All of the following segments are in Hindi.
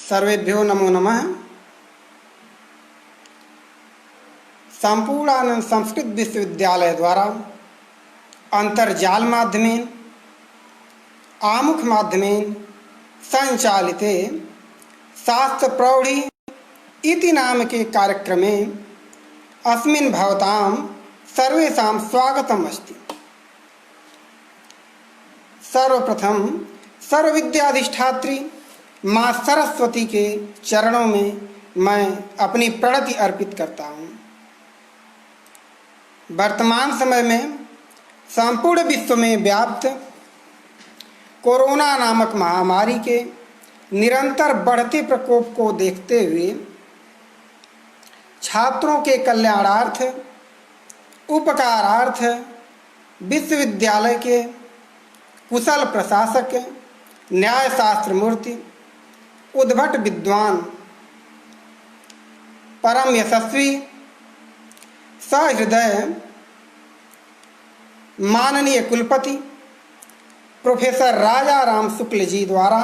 सर्वेभ्यो नमो नमः। संपूर्णानंद संस्कृत विश्वविद्यालय द्वारा अंतर्जाल माध्यमेन आमुख माध्यमेन संचालिते शास्त्र प्रौढ़ी इति नाम के कार्यक्रमे अस्मिन् भवतां सर्वेषां स्वागतम् अस्ति। सर्वप्रथम सर्वविद्याधिष्ठात्री माँ सरस्वती के चरणों में मैं अपनी प्रणति अर्पित करता हूँ। वर्तमान समय में संपूर्ण विश्व में व्याप्त कोरोना नामक महामारी के निरंतर बढ़ते प्रकोप को देखते हुए छात्रों के कल्याणार्थ उपकारार्थ विश्वविद्यालय के कुशल प्रशासक न्यायशास्त्र मूर्ति उद्भट विद्वान परम यशस्वी सहृदय माननीय कुलपति प्रोफेसर राजा राम शुक्ल जी द्वारा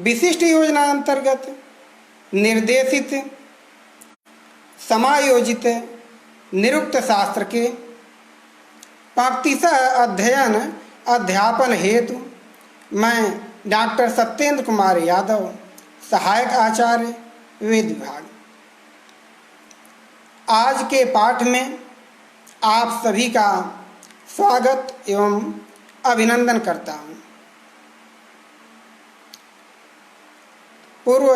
विशिष्ट योजना अंतर्गत निर्देशित समायोजित निरुक्त शास्त्र के पंक्तिशः अध्ययन अध्यापन हेतु मैं डॉक्टर सत्येंद्र कुमार यादव सहायक आचार्य वेद विभाग आज के पाठ में आप सभी का स्वागत एवं अभिनंदन करता हूँ। पूर्व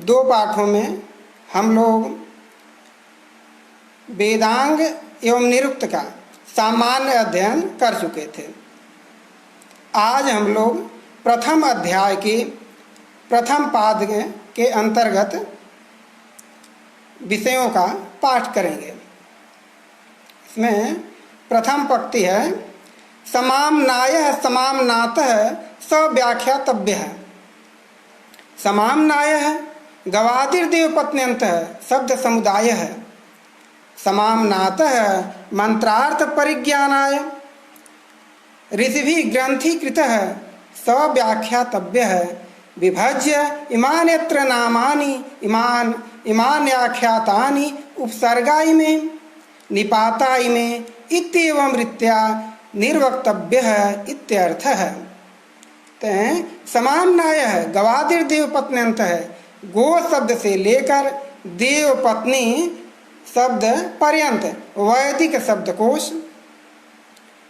दो पाठों में हम लोग वेदांग एवं निरुक्त का सामान्य अध्ययन कर चुके थे। आज हम लोग प्रथम अध्याय के प्रथम पाद के अंतर्गत विषयों का पाठ करेंगे। इसमें प्रथम पंक्ति है समाम्नायः समाम्नातः सव्याख्यातव्यः। समाम्नायः गवादिर्देवपत्न्यन्तः शब्द समुदायः। समाम्नातः मंत्रार्थ परिज्ञानाय ऋषिभिः ग्रंथीकृतः सव्याख्यातव्यः। विभज्य इमान्यत्र नामानि इमान्याख्यातानि उपसर्गा इमे निपाता इमे इत्येवं रीत्या निर्वक्तव्यः इत्यर्थः। समाम्नायः गवादिर्देवपत्न्यन्तः गो शब्द से लेकर देवपत्नी शब्द पर्यंत वैदिक शब्दकोश।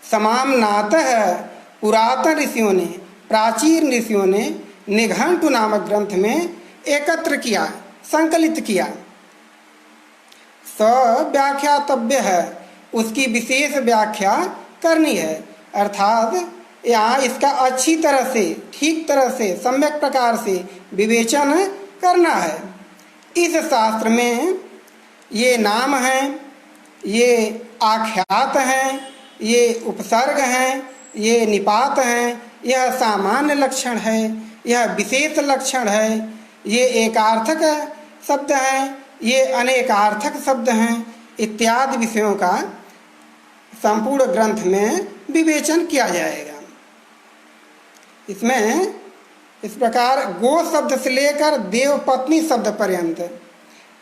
समाम्नातः पुरातन ऋषियों ने प्राचीन ऋषियों ने निघंटु नामक ग्रंथ में एकत्र किया संकलित किया। सव्याख्यातव्य है उसकी विशेष व्याख्या करनी है अर्थात यहाँ इसका अच्छी तरह से ठीक तरह से सम्यक प्रकार से विवेचन करना है। इस शास्त्र में ये नाम हैं, ये आख्यात हैं, ये उपसर्ग हैं, ये निपात हैं, यह सामान्य लक्षण है, यह विशेष लक्षण है, ये एकार्थक शब्द हैं, ये अनेकार्थक शब्द हैं इत्यादि विषयों का संपूर्ण ग्रंथ में विवेचन किया जाएगा। इसमें इस प्रकार गो शब्द से लेकर देवपत्नी शब्द पर्यंत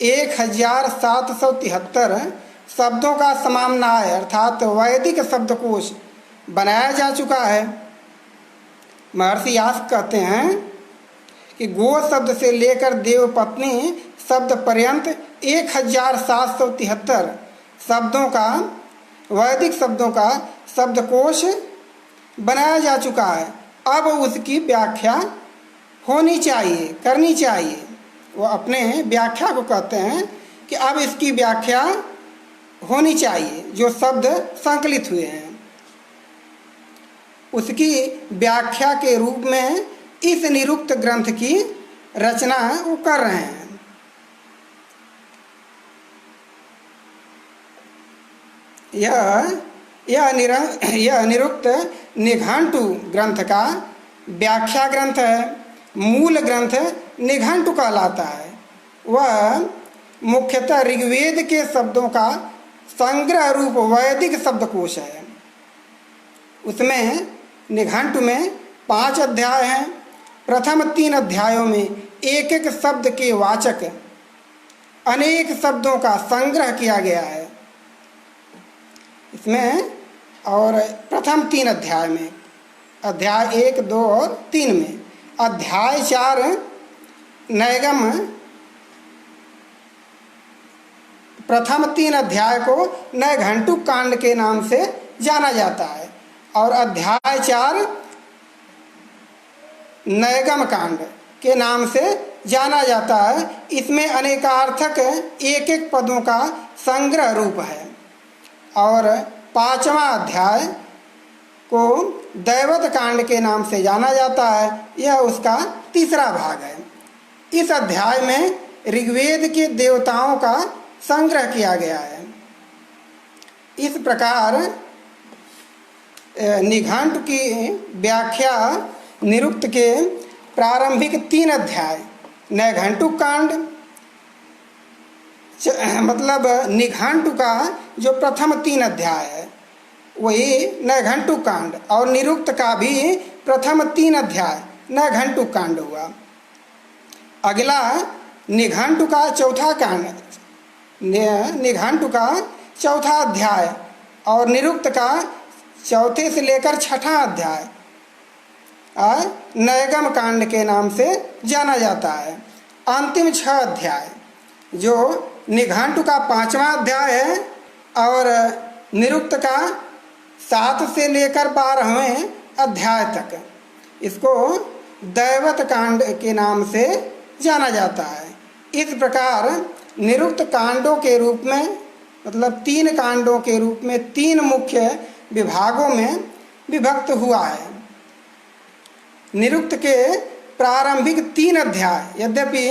1773 शब्दों का समाम्नाय अर्थात वैदिक शब्दकोश बनाया जा चुका है। महर्षि व्यास कहते हैं कि गो शब्द से लेकर देवपत्नी शब्द पर्यंत 1773 शब्दों का वैदिक शब्दों का शब्दकोश बनाया जा चुका है। अब उसकी व्याख्या होनी चाहिए, करनी चाहिए। वो अपने व्याख्या को कहते हैं कि अब इसकी व्याख्या होनी चाहिए। जो शब्द संकलित हुए हैं उसकी व्याख्या के रूप में इस निरुक्त ग्रंथ की रचना वो कर रहे हैं। यह निरुक्त निघंटु ग्रंथ का व्याख्या ग्रंथ है। मूल ग्रंथ निघंटु कहलाता है। वह मुख्यतः ऋग्वेद के शब्दों का संग्रह रूप वैदिक शब्दकोश है। उसमें निघंटु में 5 अध्याय हैं। प्रथम 3 अध्यायों में एक एक शब्द के वाचक अनेक शब्दों का संग्रह किया गया है इसमें। और प्रथम 3 अध्याय में, अध्याय 1, 2 और 3 में, अध्याय 4 नैगम, प्रथम 3 अध्याय को नैघंटुक कांड के नाम से जाना जाता है और अध्याय 4 नैगम कांड के नाम से जाना जाता है। इसमें अनेकार्थक एक एक पदों का संग्रह रूप है। और 5वां अध्याय को दैवत कांड के नाम से जाना जाता है, यह उसका तीसरा भाग है। इस अध्याय में ऋग्वेद के देवताओं का संग्रह किया गया है। इस प्रकार निघंटु की व्याख्या निरुक्त के प्रारंभिक 3 अध्याय नैघंटुक कांड, मतलब निघंटु का जो प्रथम 3 अध्याय है वही नैघंटुक कांड, और निरुक्त का भी प्रथम 3 अध्याय नैघंटुक कांड हुआ। अगला निघंटु का चौथा कांड, निघंटु का चौथा अध्याय और निरुक्त का चौथे से लेकर 6ठा अध्याय नैगम कांड के नाम से जाना जाता है। अंतिम 6 अध्याय जो निघंटु का 5वां अध्याय है और निरुक्त का 7 से लेकर 12वें अध्याय तक, इसको दैवत कांड के नाम से जाना जाता है। इस प्रकार निरुक्त कांडों के रूप में, मतलब 3 कांडों के रूप में 3 मुख्य विभागों में विभक्त हुआ है। निरुक्त के प्रारंभिक 3 अध्याय यद्यपि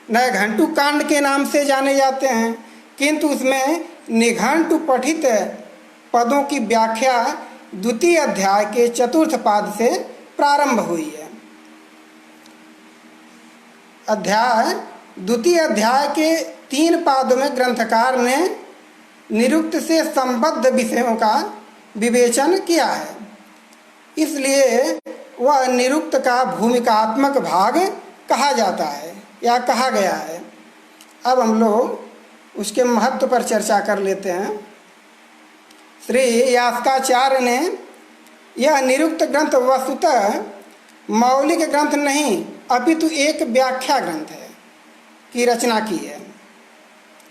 नैघंटुक कांड के नाम से जाने जाते हैं, किंतु उसमें निघंटु पठित पदों की व्याख्या द्वितीय अध्याय के 4th पाद से प्रारंभ हुई है। द्वितीय अध्याय के 3 पादों में ग्रंथकार ने निरुक्त से संबद्ध विषयों का विवेचन किया है, इसलिए वह निरुक्त का भूमिकात्मक भाग कहा जाता है या कहा गया है। अब हम लोग उसके महत्व पर चर्चा कर लेते हैं। श्री यास्काचार्य ने यह निरुक्त ग्रंथ वस्तुतः मौलिक ग्रंथ नहीं अपितु एक व्याख्या ग्रंथ है की रचना की है।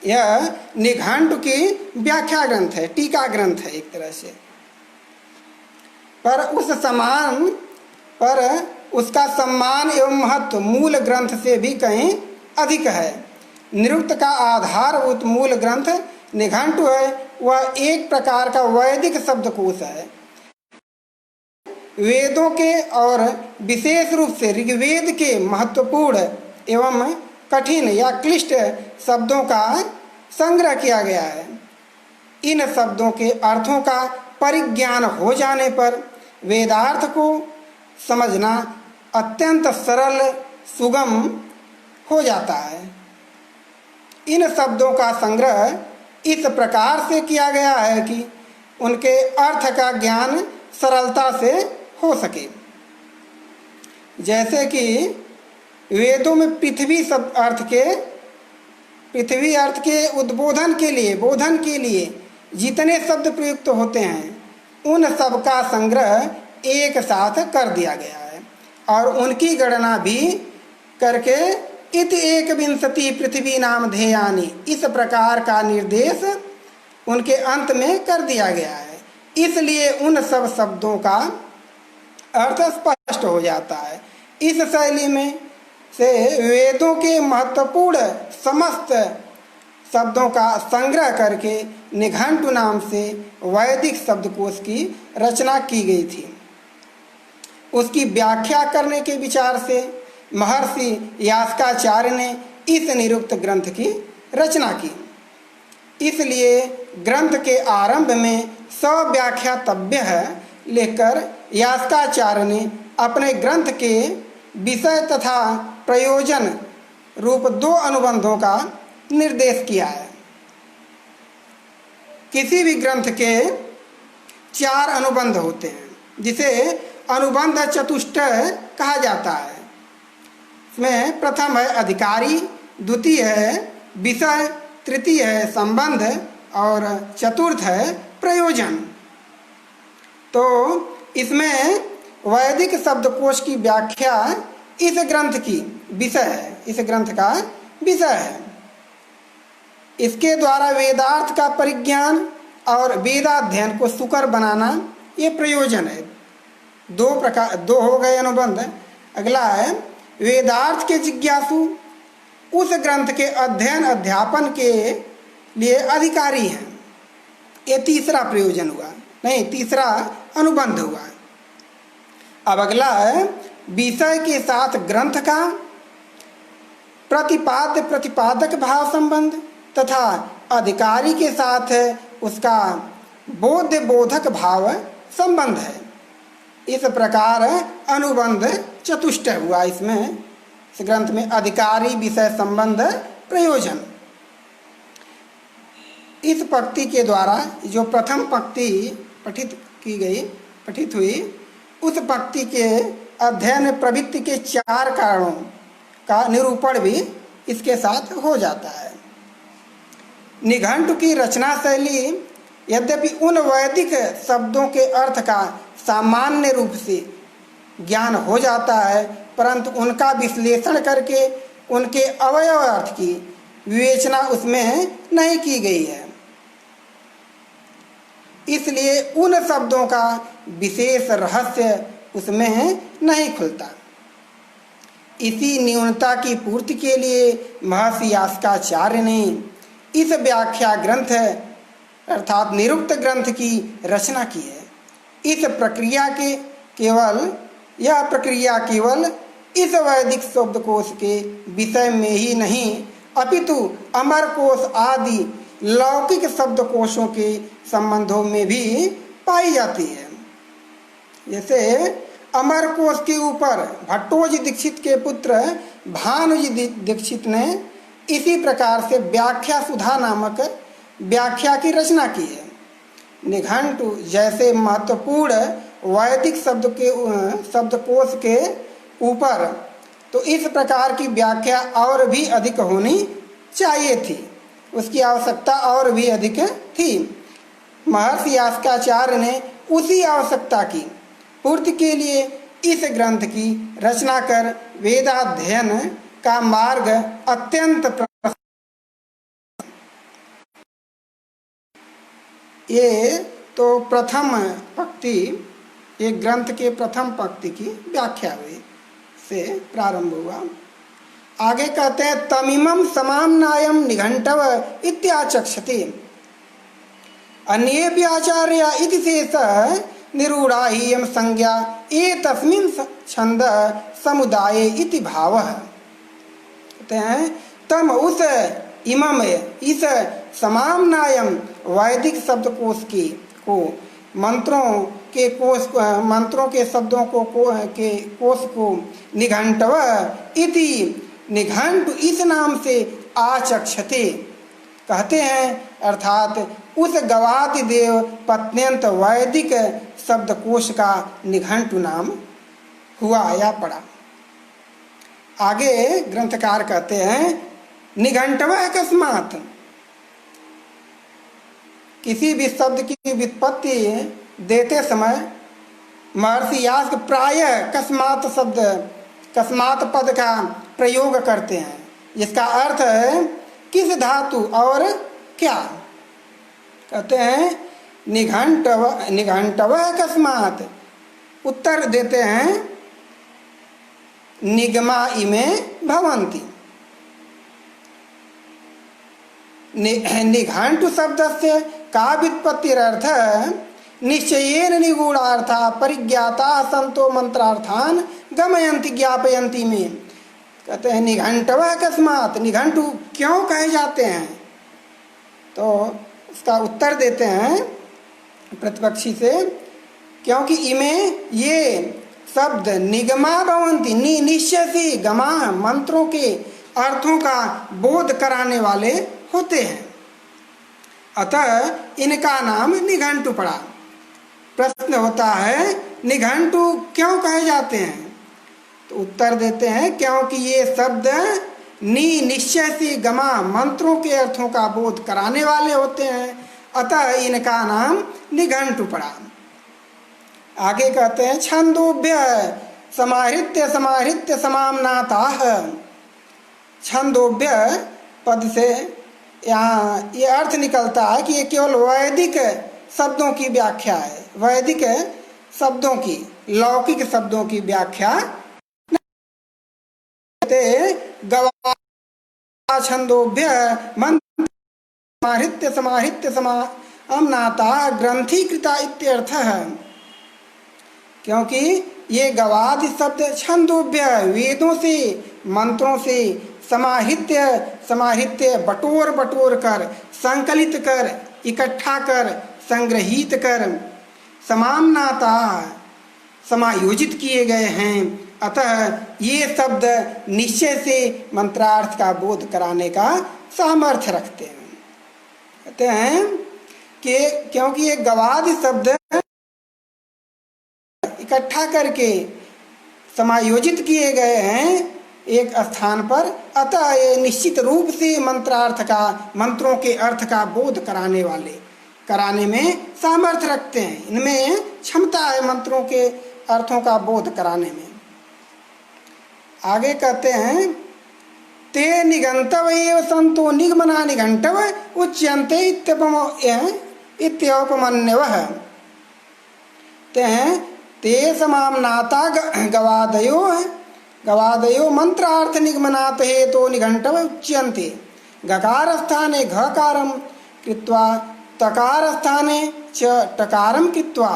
यह निघंटु की व्याख्या ग्रंथ है, टीका ग्रंथ है एक तरह से, पर उसका सम्मान एवं महत्व मूल ग्रंथ से भी कहीं अधिक है। निरुक्त का आधारभूत मूल ग्रंथ निघंटु है, वह एक प्रकार का वैदिक शब्दकोश है। वेदों के और विशेष रूप से ऋग्वेद के महत्वपूर्ण एवं कठिन या क्लिष्ट शब्दों का संग्रह किया गया है। इन शब्दों के अर्थों का परिज्ञान हो जाने पर वेदार्थ को समझना अत्यंत सरल सुगम हो जाता है। इन शब्दों का संग्रह इस प्रकार से किया गया है कि उनके अर्थ का ज्ञान सरलता से हो सके। जैसे कि वेदों में पृथ्वी अर्थ के उद्बोधन के लिए, बोधन के लिए जितने शब्द प्रयुक्त होते हैं, उन सब का संग्रह एक साथ कर दिया गया है और उनकी गणना भी करके इत 1विंशति पृथ्वी नाम ध्येयानि, इस प्रकार का निर्देश उनके अंत में कर दिया गया है। इसलिए उन सब शब्दों का अर्थ स्पष्ट हो जाता है। इस शैली में से वेदों के महत्वपूर्ण समस्त शब्दों का संग्रह करके निघंटु नाम से वैदिक शब्दकोश की रचना की गई थी। उसकी व्याख्या करने के विचार से महर्षि यास्काचार्य ने इस निरुक्त ग्रंथ की रचना की। इसलिए ग्रंथ के आरंभ में सव्याख्यातव्य है लेकर यास्काचार्य ने अपने ग्रंथ के विषय तथा प्रयोजन रूप 2 अनुबंधों का निर्देश किया है। किसी भी ग्रंथ के 4 अनुबंध होते हैं, जिसे अनुबंध चतुष्टय कहा जाता है। इसमें प्रथम है अधिकारी, द्वितीय है विषय, तृतीय है संबंध और चतुर्थ है प्रयोजन। तो इसमें वैदिक शब्दकोश की व्याख्या इस ग्रंथ की विषय है, इस ग्रंथ का विषय है। इसके द्वारा वेदार्थ का परिज्ञान और वेदाध्ययन को सुकर बनाना ये प्रयोजन है। दो हो गए अनुबंध। अगला है वेदार्थ के जिज्ञासु उस ग्रंथ के अध्ययन अध्यापन के लिए अधिकारी हैं। ये तीसरा प्रयोजन हुआ, नहीं तीसरा अनुबंध हुआ। अब अगला है विषय के साथ ग्रंथ का प्रतिपाद्य प्रतिपादक भाव संबंध तथा अधिकारी के साथ उसका बोध्य बोधक भाव संबंध है। इस प्रकार अनुबंध चतुष्टय हुआ। इसमें इस ग्रंथ में अधिकारी, विषय, संबंध, प्रयोजन। इस पंक्ति के द्वारा जो प्रथम पंक्ति पठित हुई उस पंक्ति के अध्ययन प्रवृत्ति के 4 कारणों का निरूपण भी इसके साथ हो जाता है। निघंटु की रचना शैली यद्यपि उन वैदिक शब्दों के अर्थ का सामान्य रूप से ज्ञान हो जाता है, परंतु उनका विश्लेषण करके उनके अवयव अर्थ की विवेचना उसमें नहीं की गई है। इसलिए उन शब्दों का विशेष रहस्य उसमें नहीं खुलता। इसी न्यूनता की पूर्ति के लिए महर्षि यास्काचार्य ने इस व्याख्या ग्रंथ अर्थात निरुक्त ग्रंथ की रचना की है। यह प्रक्रिया केवल इस वैदिक शब्दकोश के विषय में ही नहीं अपितु अमरकोश आदि लौकिक शब्दकोशों के संबंधों में भी पाई जाती है। जैसे अमरकोश के ऊपर भट्टोजी दीक्षित के पुत्र भानुजी दीक्षित ने इसी प्रकार से व्याख्या सुधा नामक व्याख्या की रचना की है। निघंटु जैसे महत्वपूर्ण वैदिक शब्दकोश के ऊपर तो इस प्रकार की व्याख्या और भी अधिक होनी चाहिए थी, उसकी आवश्यकता और भी अधिक थी। महर्षि यास्काचार्य ने उसी आवश्यकता की पूर्ति के लिए इस ग्रंथ की रचना कर वेदाध्ययन का मार्ग अत्यंत ये तो प्रथम पंक्ति, एक ग्रंथ के प्रथम पंक्ति की व्याख्या हुई से प्रारंभ हुआ। आगे कहते हैं तमिमं समाम्नायं निघंटव इत्याचक्षते अन्येभ्य आचार्य इति शेष निरूढ़ा ही यम संज्ञा एतस्मिन् छंद समुदाये इति भावः। कहते हैं तम उस इमम इस समाम्नायम वैदिक शब्दकोश को मंत्रों के शब्दों को कोश को निघंटव इति निघंटु इस नाम से आचक्षते कहते हैं, अर्थात उस गवादि देव पत्यंत वैदिक शब्दकोश का निघंटु नाम हुआ या पड़ा। आगे ग्रंथकार कहते हैं निघंटव अकस्मात, किसी भी शब्द की व्युत्पत्ति देते समय महर्षि यास्क प्रायः कस्मात पद का प्रयोग करते हैं, जिसका अर्थ है किस धातु और क्या। कहते हैं निघंटव अकस्मात, उत्तर देते हैं निगमा इमे भवन्ति। निघंटु शब्दस्य का व्युत्पत्तिरर्थ निश्चयेन निगूढ़ार्था परिज्ञाता संतो मंत्रार्थान गमयन्ति ज्ञापयन्ति में। कहते हैं निघंटव अकस्मात, निघंटु क्यों कहे जाते हैं, तो उसका उत्तर देते हैं प्रतिपक्षी से, क्योंकि इमें ये शब्द निगमा भवन्ति निश्चय से गमा मंत्रों के अर्थों का बोध कराने वाले होते हैं, अतः इनका नाम निघंटु पड़ा। प्रश्न होता है निघंटु क्यों कहे जाते हैं, तो उत्तर देते हैं क्योंकि ये शब्द निश्चय से गमा मंत्रों के अर्थों का बोध कराने वाले होते हैं, अतः इनका नाम निघंटु पड़ा। आगे कहते हैं छंदोभ्य समाहृत्य समाहृत्य समाम्नाताः। छंदोभ्य पद से यहाँ ये अर्थ निकलता है कि ये केवल वैदिक शब्दों की व्याख्या है, वैदिक शब्दों की, लौकिक शब्दों की व्याख्या। गवा छंदोभ्य मंत्र समाहृत्य समाहृत्य समाम्नाताः ग्रंथीकृता इत्यर्थः। क्योंकि ये गवादि शब्द छंदोभ्य वेदों से, मंत्रों से, समाहित्य समाहित्य बटोर बटोर कर, संकलित कर, इकट्ठा कर, संग्रहित कर, समाम्नाता समायोजित किए गए हैं। अतः ये शब्द निश्चय से मंत्रार्थ का बोध कराने का सामर्थ्य रखते हैं। कहते हैं कि क्योंकि ये गवादि शब्द इकट्ठा करके समायोजित किए गए हैं एक स्थान पर, अतः ये निश्चित रूप से मंत्रार्थ का, मंत्रों के अर्थ का बोध कराने में सामर्थ्य रखते हैं। इनमें क्षमता है मंत्रों के अर्थों का बोध कराने में। आगे कहते हैं ते निघंटव एव संतो निगमना निघंटव उच्यन्ते इत्योपमन्यवः। ते समाम्नाता गवादयो मंत्रार्थ निगमनात् हेतो निघंटव उच्यन्ते। गकार स्थाने घकारं कृत्वा तकार स्थाने च टकारं कृत्वा।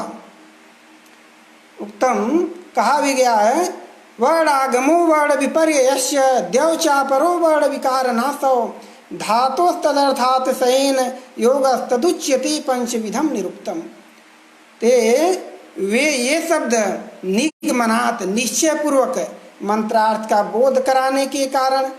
उत्तम कहा भी गया है वर्णागमो वर्ण विपर्ययस्य द्यौचापरो वर्ण विकारनाशो धातोस्तदर्थात् सयेन योगस्तदुच्यते पंचविधम निरुक्तम। ते वे ये शब्द निगमनात् निश्चय पूर्वक मंत्रार्थ का बोध कराने के कारण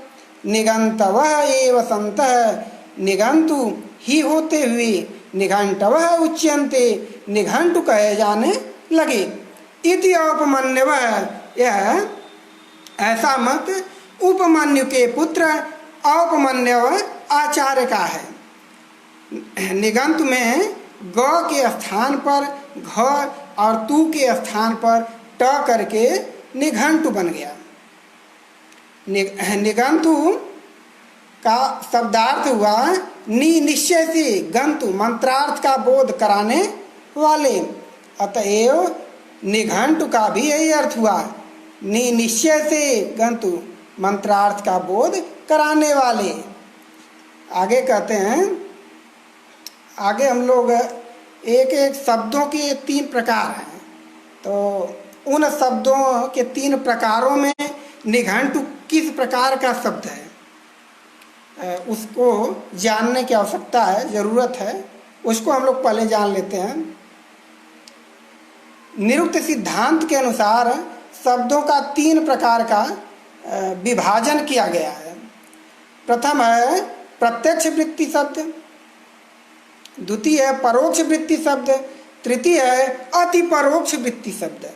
निघंटवः एव संतः निघंटु ही होते हुए निघंटवः उच्यन्ते निघंटु कहे जाने लगे। इति औपमन्यवः, यह ऐसा मत उपमन्यु के पुत्र औपमन्यव आचार्य का है। निघंटु में ग के स्थान पर घ और तू के स्थान पर ट करके निघंटु बन गया। निघंटु का शब्दार्थ हुआ निश्चय से गंतु मंत्रार्थ का बोध कराने वाले। अतएव निघंटु का भी यही अर्थ हुआ निश्चय से गंतु मंत्रार्थ का बोध कराने वाले। आगे कहते हैं, आगे हम लोग एक एक शब्दों के 3 प्रकार हैं, तो उन शब्दों के 3 प्रकारों में निघंटु किस प्रकार का शब्द है उसको जानने की आवश्यकता है, ज़रूरत है। उसको हम लोग पहले जान लेते हैं। निरुक्त सिद्धांत के अनुसार शब्दों का 3 प्रकार का विभाजन किया गया है। प्रथम है प्रत्यक्ष वृत्ति शब्द, द्वितीय है परोक्ष वृत्ति शब्द, तृतीय है अति परोक्ष वृत्ति शब्द,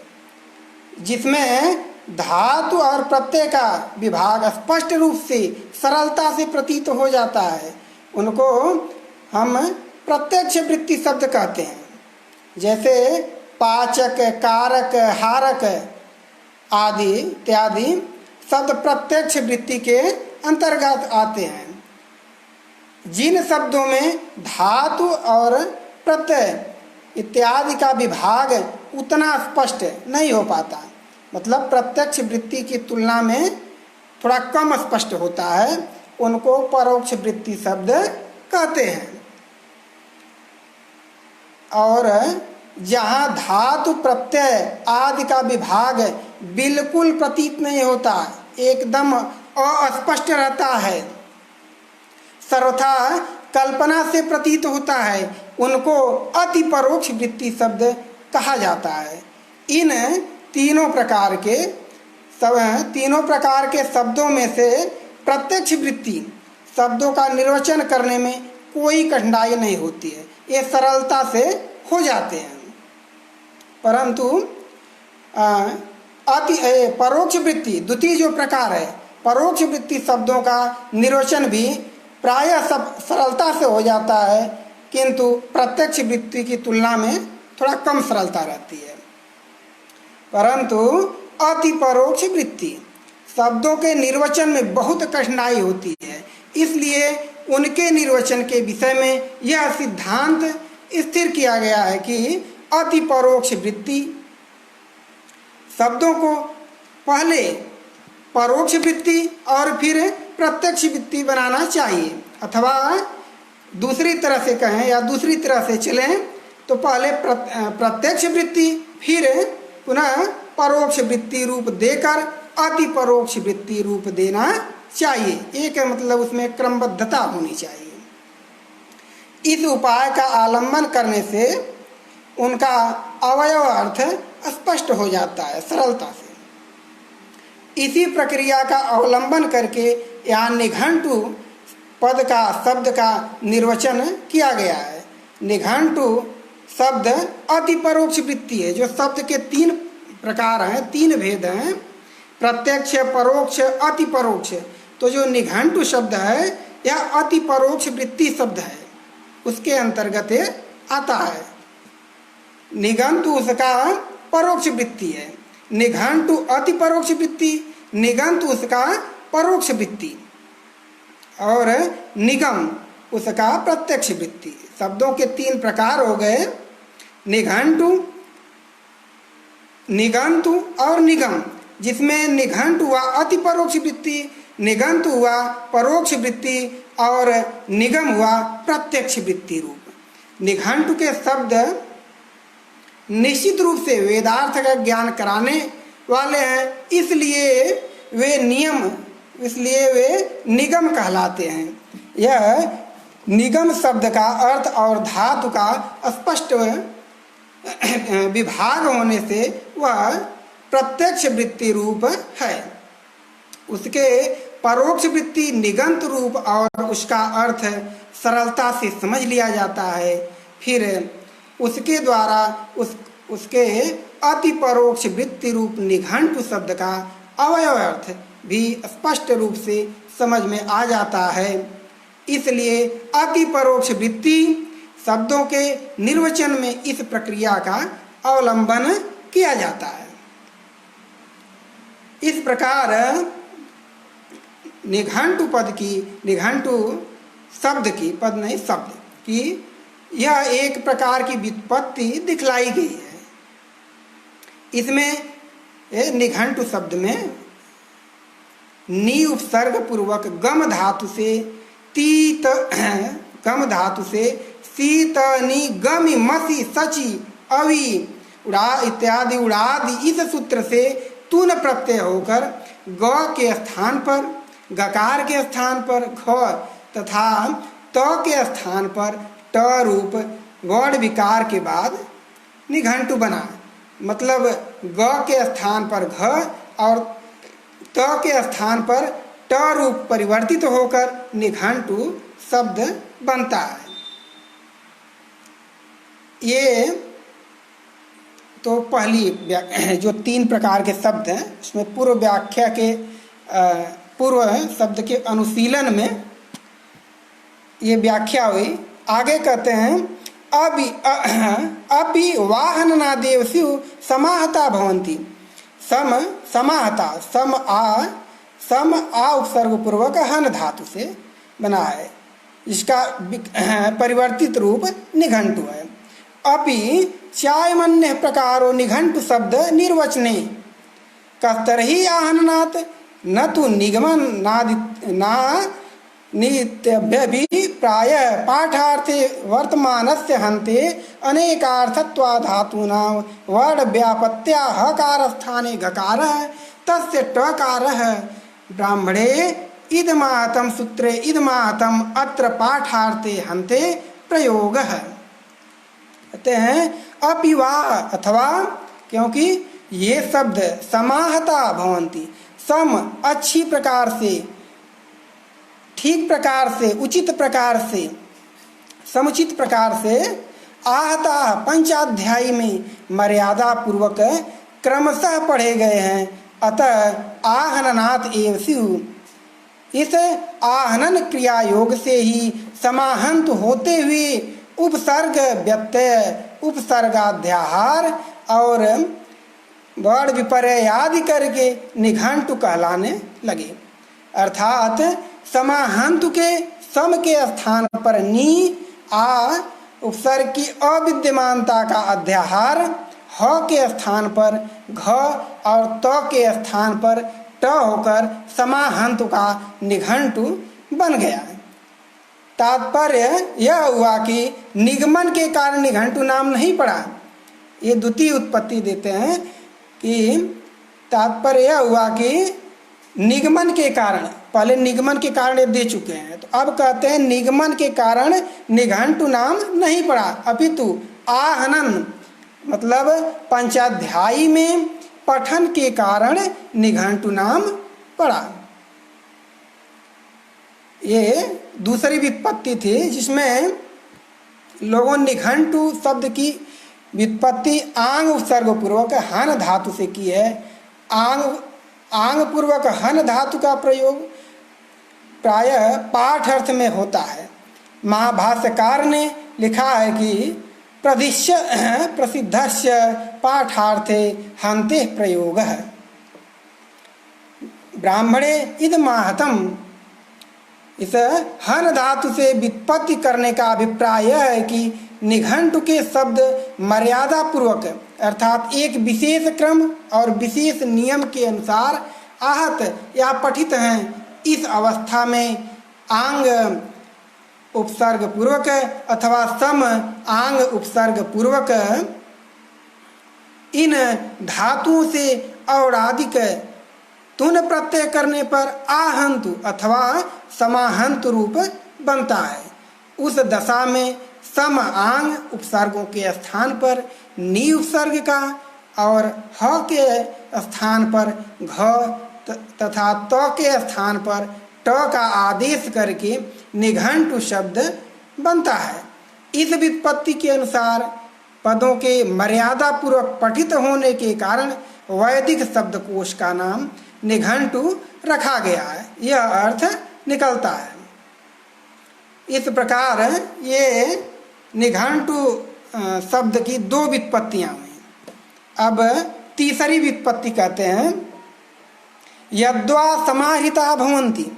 जिसमें धातु और प्रत्यय का विभाग स्पष्ट रूप से सरलता से प्रतीत हो जाता है। उनको हम प्रत्यक्ष वृत्ति शब्द कहते हैं। जैसे पाचक, कारक, हारक आदि इत्यादि शब्द प्रत्यक्ष वृत्ति के अंतर्गत आते हैं। जिन शब्दों में धातु और प्रत्यय इत्यादि का विभाग उतना स्पष्ट नहीं हो पाता, मतलब प्रत्यक्ष वृत्ति की तुलना में थोड़ा कम स्पष्ट होता है, उनको परोक्ष वृत्ति शब्द कहते हैं। और जहाँ धातु प्रत्यय आदि का विभाग बिल्कुल प्रतीत नहीं होता, एकदम अस्पष्ट रहता है, सर्वथा कल्पना से प्रतीत होता है, उनको अति परोक्ष वृत्ति शब्द कहा जाता है। इन तीनों प्रकार के शब्दों में से प्रत्यक्ष वृत्ति शब्दों का निर्वचन करने में कोई कठिनाई नहीं होती है, ये सरलता से हो जाते हैं। परंतु परोक्ष वृत्ति द्वितीय जो प्रकार है, परोक्ष वृत्ति शब्दों का निर्वचन भी प्रायः सब सरलता से हो जाता है, किंतु प्रत्यक्ष वृत्ति की तुलना में थोड़ा कम सरलता रहती है। परंतु अति परोक्ष वृत्ति शब्दों के निर्वचन में बहुत कठिनाई होती है, इसलिए उनके निर्वचन के विषय में यह सिद्धांत स्थिर किया गया है कि अति परोक्ष वृत्ति शब्दों को पहले परोक्ष वृत्ति और फिर प्रत्यक्ष वृत्ति बनाना चाहिए, अथवा दूसरी तरह से कहें या दूसरी तरह से चलें तो पहले प्रत्यक्ष वृत्ति फिर पुनः परोक्ष वृत्ति रूप देकर अति परोक्ष वृत्ति रूप देना चाहिए। एक मतलब उसमें क्रमबद्धता होनी चाहिए। इस उपाय का आलंबन करने से उनका अवयव अर्थ स्पष्ट हो जाता है सरलता से। इसी प्रक्रिया का अवलंबन करके यहाँ निघंटु पद का शब्द का निर्वचन किया गया है। निघंटु शब्द अति परोक्ष वृत्ति है, जो शब्द के तीन प्रकार हैं, तीन भेद हैं, प्रत्यक्ष, परोक्ष, अति परोक्ष। तो जो निघंटु शब्द है यह अति परोक्ष वृत्ति शब्द है, उसके अंतर्गत आता है। निघंटु उसका परोक्ष वृत्ति है, निघंटु अति परोक्ष वृत्ति, निघंटु उसका परोक्ष वृत्ति और निगम उसका प्रत्यक्ष वृत्ति। शब्दों के तीन प्रकार हो गए, निघंटु, निघंटु और निगम, जिसमें निघंटु हुआ अति परोक्ष वृत्ति, निघंटु हुआ परोक्ष वृत्ति और निगम हुआ प्रत्यक्ष वृत्ति रूप। निघंटु के शब्द निश्चित रूप से वेदार्थ का ज्ञान कराने वाले हैं, इसलिए वे निगम कहलाते हैं। यह निगम शब्द का अर्थ और धातु का स्पष्ट विभाग होने से वह प्रत्यक्ष वृत्ति रूप है। उसके परोक्ष वृत्ति निगंत रूप और उसका अर्थ सरलता से समझ लिया जाता है। फिर उसके द्वारा उसके अति परोक्ष वृत्ति रूप निघंटु शब्द का अवयव अर्थ भी स्पष्ट रूप से समझ में आ जाता है। इसलिए अति परोक्ष वृत्ति शब्दों के निर्वचन में इस प्रक्रिया का अवलंबन किया जाता है। इस प्रकार निघंटु पद की, निघंटु शब्द की, पद नहीं शब्द की, यह एक प्रकार की व्युत्पत्ति दिखलाई गई है। इसमें निघंटु शब्द में नी उपसर्ग पूर्वक गम धातु से तीत, गम धातु से सीत, नी, गमि, मसी, सची, अवि, उड़ा इत्यादि उड़ादि इस सूत्र से तून प्रत्यय होकर ग के स्थान पर, गकार के स्थान पर ख तथा त के स्थान पर ट रूप वर्ण विकार के बाद निघंटु बना। मतलब ग के स्थान पर घ और त के स्थान पर ट रूप परिवर्तित होकर निघंटु शब्द बनता है। ये तो पहली जो तीन प्रकार के शब्द हैं उसमें पूर्व व्याख्या के पूर्व शब्द के अनुशीलन में ये व्याख्या हुई। आगे कहते हैं अपि वाहननादेव स्युः समाहता भवन्ति। समाहता सम आ उपसर्ग पूर्वक हन धातु से बना है, इसका परिवर्तित रूप निघंटु है। अपि चायमन्य प्रकारो निघंटु शब्द निर्वचने कस्तरहि आहननात् न तो निगमन ना नित्यभ्य प्रायः पाठार्थे वर्तमानस्य हन्ते अनेकार्थत्वा धातूनां वर्ण व्यापत्या हकार स्थाने गकारः तस्य टकारः ब्राह्मणे इदमाहतं सूत्रे इदमाहतं अत्र पाठार्थे हन्ते प्रयोगः। कहते हैं अपि वा अथवा, क्योंकि ये शब्द समाहता भवन्ति, सम अच्छी प्रकार से, ठीक प्रकार से, उचित प्रकार से, समुचित प्रकार से, आहता पंचाध्यायी में मर्यादा पूर्वक क्रमशः पढ़े गए हैं, अतः आहननात् एव स्युः। इस आहनन क्रिया योग से ही समाहंत होते हुए उपसर्ग व्यत्यय, उपसर्गाध्याहार और वर्ण विपर्य आदि करके निघंटु कहलाने लगे। अर्थात समाहंतु के सम के स्थान पर नी आ उपसर्ग की अविद्यमानता का अध्याहार, ह के स्थान पर घ और त के स्थान पर ट होकर समाहंतु का निघंटु बन गया। तात्पर्य यह हुआ कि निगमन के कारण निघंटु नाम नहीं पड़ा। ये द्वितीय उत्पत्ति देते हैं कि तात्पर्य यह हुआ कि निगमन के कारण, पहले निगमन के कारण ये दे चुके हैं, तो अब कहते हैं निगमन के कारण निघंटु नाम नहीं पड़ा, अपितु आहनन मतलब पंचाध्यायी में पठन के कारण निघंटु नाम पड़ा। ये दूसरी व्युत्पत्ति थी जिसमें लोगों ने निघंटु शब्द की व्युत्पत्ति आंग उपसर्ग पूर्वक हन धातु से की है। आंग पूर्वक हन धातु का प्रयोग प्रायः पाठ अर्थ में होता है। महाभाष्यकार ने लिखा है कि प्रसिद्धस्य पाठार्थे हन्ते प्रयोगः ब्राह्मणे इदमाहतम। इस हन धातु से व्युत्पत्ति करने का अभिप्राय यह है कि निघंटु के शब्द मर्यादा पूर्वक अर्थात एक विशेष क्रम और विशेष नियम के अनुसार आहत या पठित हैं। इस अवस्था में आंग उपसर्ग पूर्वक अथवा सम आंग उपसर्ग पूर्वक इन धातुओं से औरादिक तुन प्रत्यय करने पर आहंतु अथवा समाहंतु रूप बनता है। उस दशा में सम आंग उपसर्गों के स्थान पर नी उपसर्ग का और ह के स्थान पर घ तथा त के स्थान पर ट का आदेश करके निघंटु शब्द बनता है। इस व्युत्पत्ति के अनुसार पदों के मर्यादा पूर्वक पठित होने के कारण वैदिक शब्दकोश का नाम निघंटु रखा गया है, यह अर्थ निकलता है। इस प्रकार ये निघंटु शब्द की दो व्युत्पत्तियां हुई। अब तीसरी व्युत्पत्ति कहते हैं यद्वा समाहृता भवन्ति।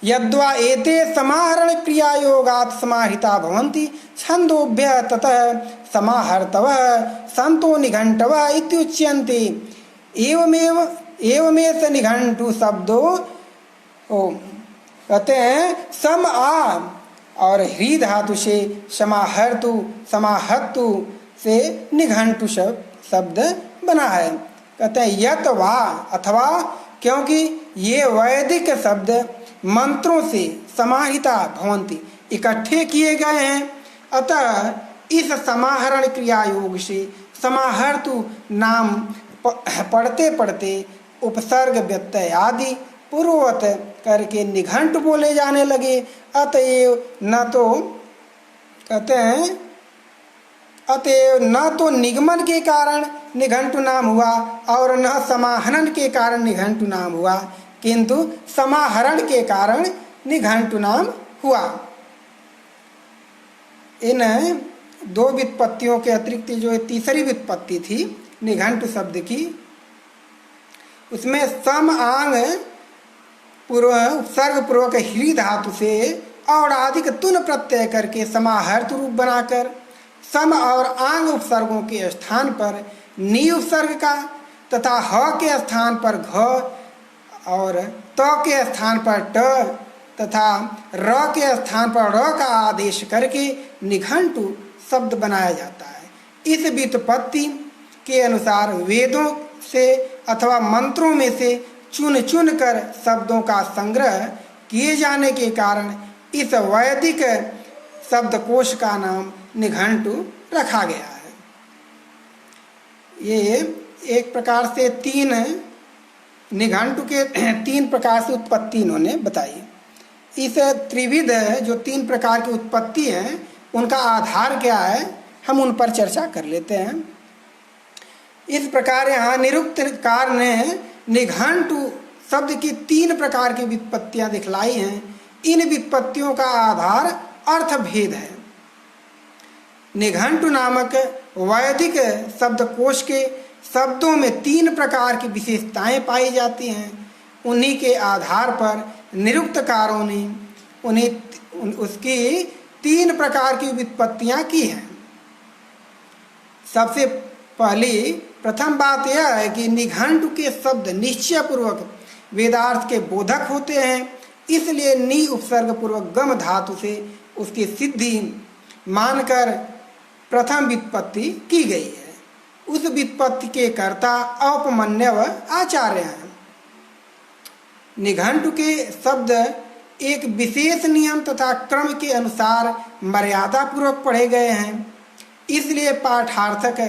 यद्वा एते समाहरण क्रिया योगात् समाहृता भवन्ति छन्दोभ्यः ततः समाहर्तवः सन्तो निघण्टवः इत्युच्यन्ते। एवमेष निघण्टु शब्दो कहते हैं सम आ और ह्री धातु से समाहर्तु समाहत्तु से निघण्टु शब्द बना है। कहते हैं यत वा अथवा, क्योंकि ये वैदिक शब्द मंत्रों से समाहिता भवन्ति इकट्ठे किए गए हैं, अतः इस समाहरण क्रिया योग से समाहर्तु नाम पढ़ते पढ़ते उपसर्ग व्यत्यय आदि पूर्ववत करके निघंटु बोले जाने लगे। अतएव न तो कहते हैं अतएव न तो निगमन के कारण निघंटु नाम हुआ और न समाहरण के कारण निघंटु नाम हुआ, किंतु समाहरण के कारण निघंटु नाम हुआ। इन दो व्युत्पत्तियों के अतिरिक्त जो तीसरी व्युत्पत्ति थी निघंटु शब्द की, उसमें सम आंग उपसर्ग पूर्वक ह्री धातु से और अधिक तुन प्रत्यय करके समाहर्त रूप बनाकर सम और आंग उपसर्गों के स्थान पर नी उपसर्ग का तथा ह के स्थान पर घ और त के स्थान पर ट तथा र के स्थान पर र का आदेश करके निघंटु शब्द बनाया जाता है। इस व्युत्पत्ति के अनुसार वेदों से अथवा मंत्रों में से चुन चुन कर शब्दों का संग्रह किए जाने के कारण इस वैदिक शब्दकोश का नाम निघंटु रखा गया है। ये एक प्रकार से तीन निघंटु के तीन प्रकार से उत्पत्ति इन्होंने बताई। इस त्रिविध जो तीन प्रकार की उत्पत्ति है उनका आधार क्या है, हम उन पर चर्चा कर लेते हैं। इस प्रकार यहाँ निरुक्तकार ने निघंटु शब्द की 3 प्रकार की व्युत्पत्तियां दिखलाई हैं। इन व्युत्पत्तियों का आधार अर्थ भेद है। निघंटु नामक वैदिक शब्दकोश के शब्दों में 3 प्रकार की विशेषताएं पाई जाती हैं। उन्हीं के आधार पर निरुक्तकारों ने उन्हें उसकी 3 प्रकार की व्युत्पत्तियां की हैं। सबसे पहली प्रथम बात यह है कि निघंटु के शब्द निश्चयपूर्वक वेदार्थ के बोधक होते हैं, इसलिए नि उपसर्ग पूर्वक गम धातु से उसकी सिद्धि मानकर प्रथम व्युत्पत्ति की गई है। उस व्युत्पत्ति के कर्ता औपमन्यव आचार्य हैं। निघंटु के शब्द एक विशेष नियम तथा क्रम के अनुसार मर्यादा पूर्वक पढ़े गए हैं, इसलिए पाठार्थक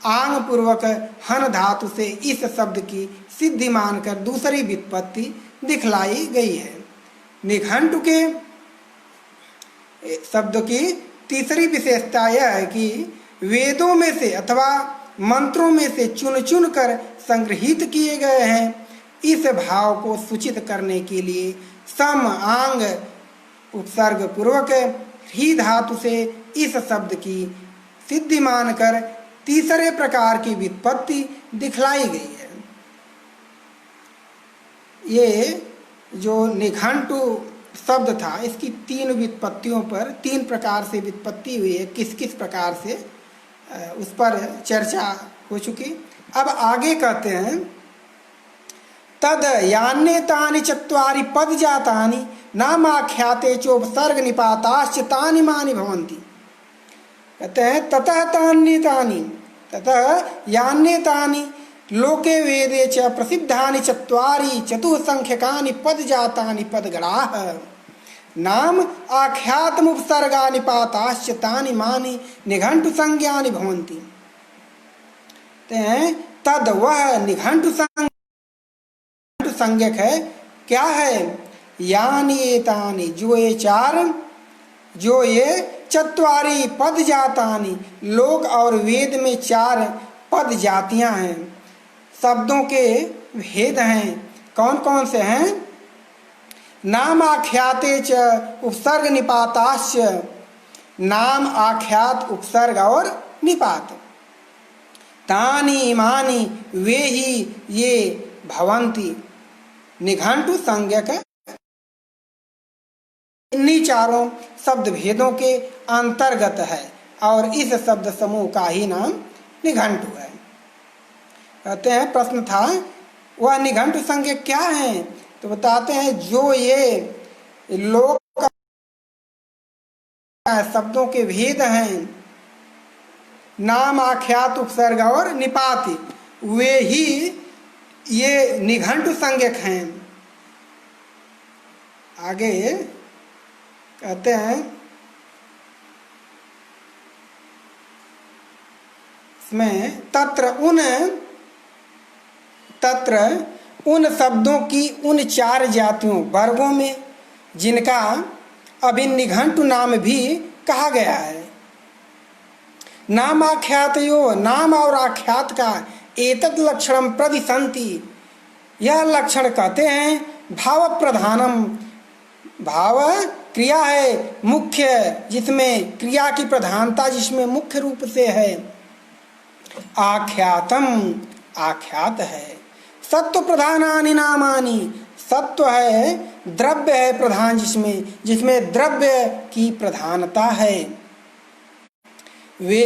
आंग पूर्वक हन धातु से इस शब्द की सिद्धि मानकर दूसरी व्युत्पत्ति दिखलाई गई है। निघंटु के शब्द की तीसरी विशेषता यह है कि वेदों में से अथवा मंत्रों में से चुन चुन कर संग्रहित किए गए हैं। इस भाव को सूचित करने के लिए सम आंग उपसर्ग पूर्वक ही धातु से इस शब्द की सिद्धि मानकर तीसरे प्रकार की व्युत्पत्ति दिखलाई गई है। ये जो निघंटु शब्द था, इसकी 3 व्युत्पत्तियों पर 3 प्रकार से व्युत्पत्ति हुई है। किस किस प्रकार से उस पर चर्चा हो चुकी। अब आगे कहते हैं तद यान्ये तानि चत्वारि पद जातानि नामाख्याते चोपसर्ग निपाताश्च तानि मानि भवन्ति। कहते हैं ततः तान्ये तानि, ततः यान्ये तानि लोके वेदे च प्रसिद्धानि चत्वारि चतुःसंख्यकानि पद जातानि पदगणाः नाम आख्यातमुपसर्गा निपाताश्च तानि मानि निघंटु संज्ञानि भवन्ति। तद वह निघंटु संज्ञक है। क्या है? यानि एतानि, जो ये 4, जो ये चत्वारि पद जातानि, लोक और वेद में 4 पद जातियां हैं, शब्दों के भेद हैं। कौन कौन से हैं? नाम आख्याते च उपसर्ग निपाताश्च, नाम आख्यात उपसर्ग और निपात। तानि इमानि, वे ही ये भवन्ति, निघंटु संज्ञक इन्हीं 4 शब्द भेदों के अंतर्गत है और इस शब्द समूह का ही नाम निघंटु है। कहते हैं प्रश्न था वह निघंटु संज्ञ क्या है, तो बताते हैं जो ये लोक शब्दों के भेद हैं, नाम आख्यात उपसर्ग और निपाति, वे ही ये निघंटु संज्ञक हैं। आगे कहते हैं इसमें तत्र उन शब्दों की उन 4 जातियों वर्गों में जिनका अभी निघंटु नाम भी कहा गया है। नाम आख्यातयो, नाम और आख्यात का एतत् लक्षणम प्रदिशन्ति, यह लक्षण कहते हैं भाव प्रधानम, भाव क्रिया है मुख्य, जिसमें क्रिया की प्रधानता जिसमें मुख्य रूप से है। आख्यातम, आख्यात है। सत्व प्रधानानि नामानि, सत्व है, द्रव्य है प्रधान, जिसमें द्रव्य की प्रधानता है, वे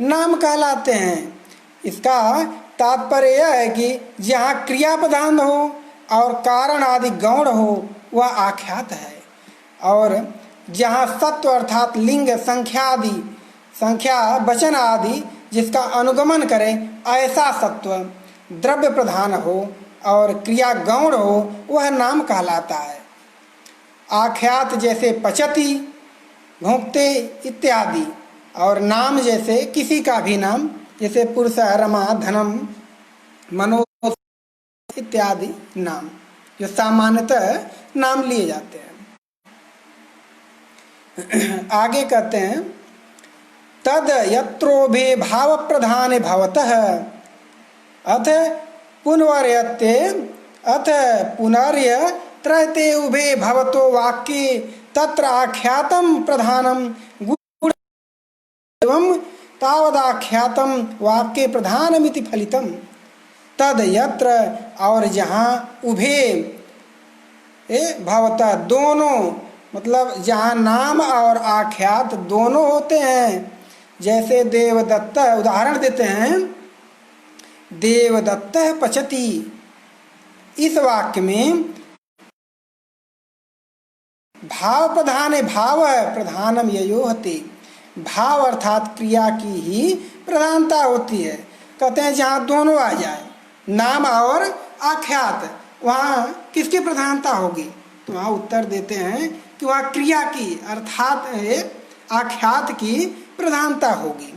नाम कहलाते हैं। इसका तात्पर्य यह है कि जहाँ क्रिया प्रधान हो और कारण आदि गौण हो वह आख्यात है, और जहाँ सत्व अर्थात लिंग संख्या वचन आदि जिसका अनुगमन करे ऐसा सत्व द्रव्य प्रधान हो और क्रिया गौण हो वह नाम कहलाता है। आख्यात जैसे पचति, भोक्ते इत्यादि, और नाम जैसे किसी का भी नाम, जैसे पुरुष, रमा, धनम, मनो इत्यादि नाम जो सामान्यतः नाम लिए जाते हैं। आगे कहते हैं तद यत्रोभे भाव प्रधान भवतः, अथ पुनर्यते अथ पुनर्य त्रयते उभे भवतो वाक्ये तत्र आख्यातं प्रधानं एवं तावदाख्यातं वाक्ये प्रधानमिति फलितम्। तद यत्र, और जहाँ, उभे भवता, दोनों, मतलब जहाँ नाम और आख्यात दोनों होते हैं। जैसे देवदत्त, उदाहरण देते हैं, देवदत्त पचति, इस वाक्य में भाव प्रधान है, भाव प्रधानम ययोहते, भाव अर्थात क्रिया की ही प्रधानता होती है। कहते हैं जहाँ दोनों आ जाए, नाम और आख्यात, वहाँ किसकी प्रधानता होगी? तो वहाँ उत्तर देते हैं कि वहाँ क्रिया की अर्थात आख्यात की प्रधानता होगी।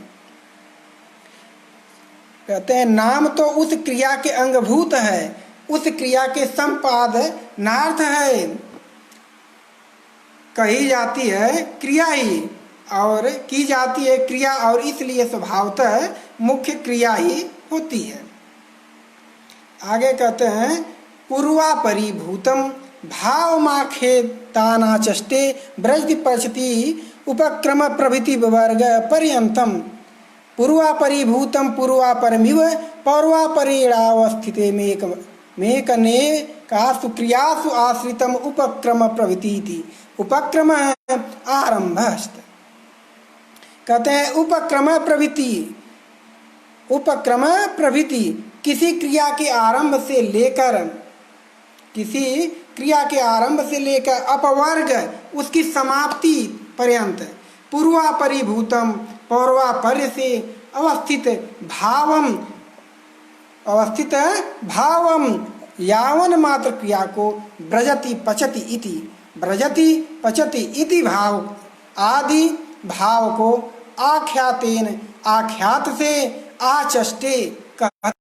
कहते हैं नाम तो उस क्रिया के अंगभूत है, उस क्रिया के संपादनार्थ है, कही जाती है क्रिया ही और की जाती है क्रिया, और इसलिए स्वभावतः मुख्य क्रिया ही होती है। आगे कहते हैं पूर्वापरिभूतम भावमाखेतानाचष्टे ब्रजति पचति उपक्रम प्रभृति वर्ग पर्यंतम। पूर्वापरिभूतम पूर्वापरमिव पौर्वापरेणावस्थिते मेकने कासु क्रियासु आश्रितम उपक्रम प्रभृति। उपक्रम आरंभ। कहते हैं उपक्रम प्रभृति, उपक्रम प्रभृति किसी क्रिया के आरंभ से लेकर, किसी क्रिया के आरंभ से लेकर अपवर्ग उसकी समाप्ति पर्यंत, पूर्वापरिभूतम पौर्वापर्य से अवस्थित भावम यावन मात्र क्रिया को ब्रजति पचति इति भाव आदि भाव को आख्यातेन आख्यात से आचष्टे कहत।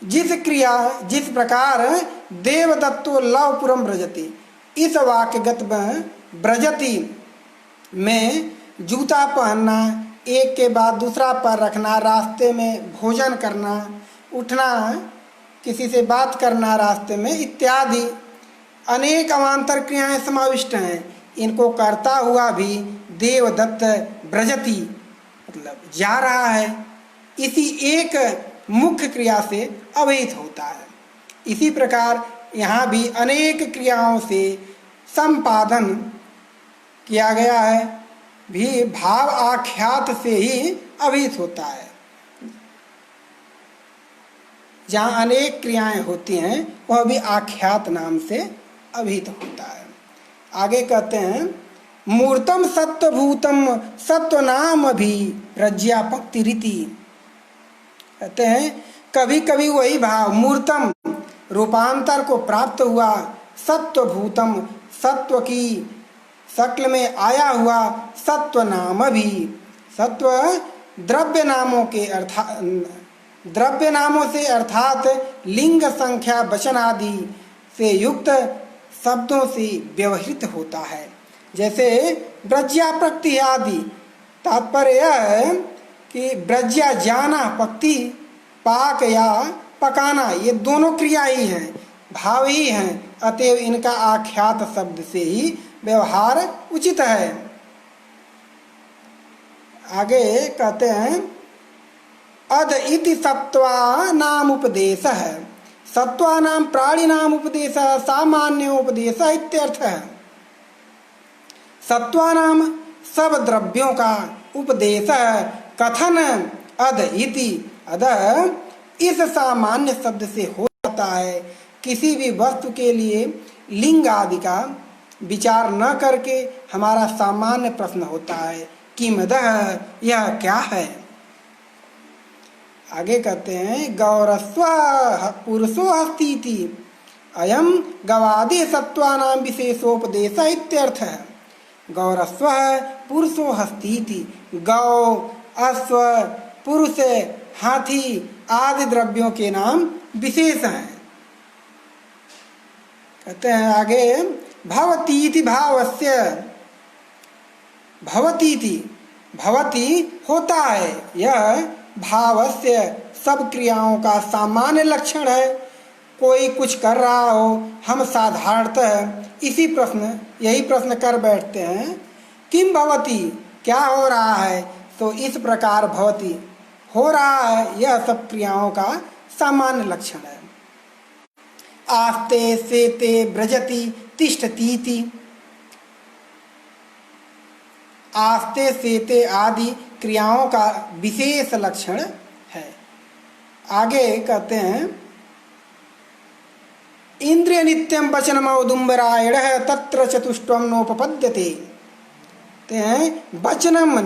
जिस प्रकार देवदत्तो लवपुरम ब्रजति, इस वाक्यगत ब्रजति में जूता पहनना, एक के बाद दूसरा पैर रखना, रास्ते में भोजन करना, उठना, किसी से बात करना रास्ते में इत्यादि अनेक अवान्तर क्रियाएं समाविष्ट हैं। इनको करता हुआ भी देवदत्त ब्रजति मतलब जा रहा है, इसी एक मुख्य क्रिया से अवहित होता है। इसी प्रकार यहाँ भी अनेक क्रियाओं से संपादन किया गया है, भी भाव आख्यात से ही अवहित होता है। जहाँ अनेक क्रियाएं होती हैं वह भी आख्यात नाम से अभिहित होता है। आगे कहते हैं मूर्तम सत्वभूतम सत्वनाम भी प्रज्ञापक्ति रीति। कहते हैं कभी कभी वही भाव मूर्तम रूपांतर को प्राप्त हुआ, सत्वभूतम सत्व की शक्ल में आया हुआ, सत्व नाम भी, सत्व द्रव्य नामों से अर्थात लिंग संख्या वचन आदि से युक्त शब्दों से व्यवहृत होता है। जैसे ब्रज्यापक्ति आदि, तात्पर्य यह है कि ब्रज्या जाना, पक्ति पाक या पकाना, ये दोनों क्रिया ही हैं, भाव ही हैं, अतएव इनका आख्यात शब्द से ही व्यवहार उचित है। आगे कहते हैं अध इति सत्वानाम उपदेश है, सत्वानाम प्राणिनाम उपदेश सामान्य उपदेश इत्यर्थ है। सत्वानाम सब द्रव्यों का उपदेश कथन अध इति, अध इस सामान्य शब्द से हो जाता है। किसी भी वस्तु के लिए लिंग आदि का विचार न करके हमारा सामान्य प्रश्न होता है कि मदह यह क्या है। आगे कहते हैं गौरस्व पुरुषो अस्ति इति अयम गवादि सत्वानाम विशेषोपदेश इत्यर्थ है। गौरस्व पुरुषो हस्ति इति, गौ अश्व पुरुष हाथी आदि द्रव्यों के नाम विशेष हैं। कहते हैं आगे भवतीति भावस्य, भवतीति भवती होता है, यह भावस्य सब क्रियाओं का सामान्य लक्षण है। कोई कुछ कर रहा हो, हम साधारणतः यही प्रश्न कर बैठते हैं, किम भवति, क्या हो रहा है, तो इस प्रकार भवति, हो रहा है, यह सब क्रियाओं का सामान्य लक्षण है। आस्ते सेते ब्रजति तिष्ठतीति, आस्ते सेते आदि क्रियाओं का विशेष लक्षण है। आगे कहते हैं, इंद्रिय नित्यम वचनम औदुम्बरायण तत्र चतुष्टयम नोपपद्यते। वचनम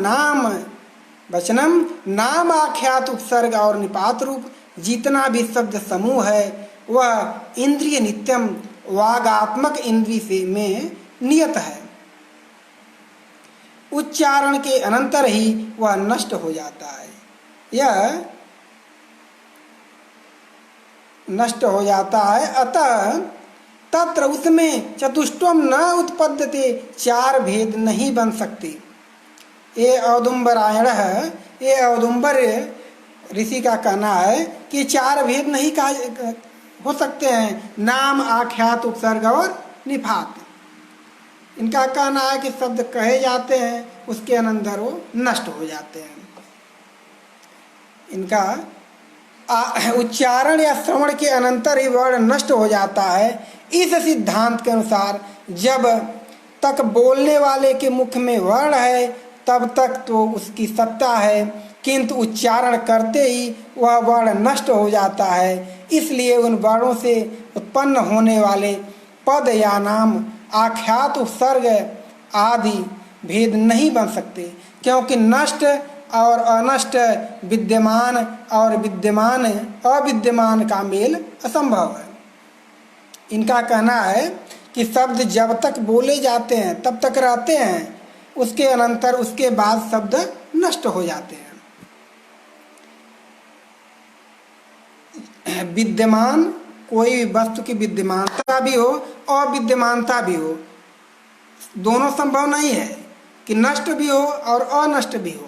नाम आख्यात उपसर्ग और निपात रूप जितना भी शब्द समूह है वह इंद्रिय नित्यम वागात्मक इंद्रिय से में नियत है। उच्चारण के अनंतर ही वह नष्ट हो जाता है। यह नष्ट हो जाता है। अतः तत्र उसमें चतुष्टयम न उत्पद्यते, चार भेद नहीं बन सकते। ये औदुम्बरायण है, ये औदुम्बर ऋषि का कहना है कि चार भेद नहीं हो सकते हैं, नाम आख्यात उपसर्ग और निपात। इनका कहना है कि शब्द कहे जाते हैं, उसके अनंतर वो नष्ट हो जाते हैं। इनका उच्चारण या श्रवण के अनंतर ही वर्ण नष्ट हो जाता है। इस सिद्धांत के अनुसार जब तक बोलने वाले के मुख में वर्ण है तब तक तो उसकी सत्ता है, किंतु उच्चारण करते ही वह वर्ण नष्ट हो जाता है। इसलिए उन वर्णों से उत्पन्न होने वाले पद या नाम आख्यात उपसर्ग आदि भेद नहीं बन सकते, क्योंकि नष्ट और अनष्ट, विद्यमान और विद्यमान अविद्यमान का मेल असंभव है। इनका कहना है कि शब्द जब तक बोले जाते हैं तब तक रहते हैं, उसके अनंतर उसके बाद शब्द नष्ट हो जाते हैं। विद्यमान कोई भी वस्तु की विद्यमानता भी हो अविद्यमानता भी हो, दोनों संभव नहीं है कि नष्ट भी हो और अनष्ट भी हो,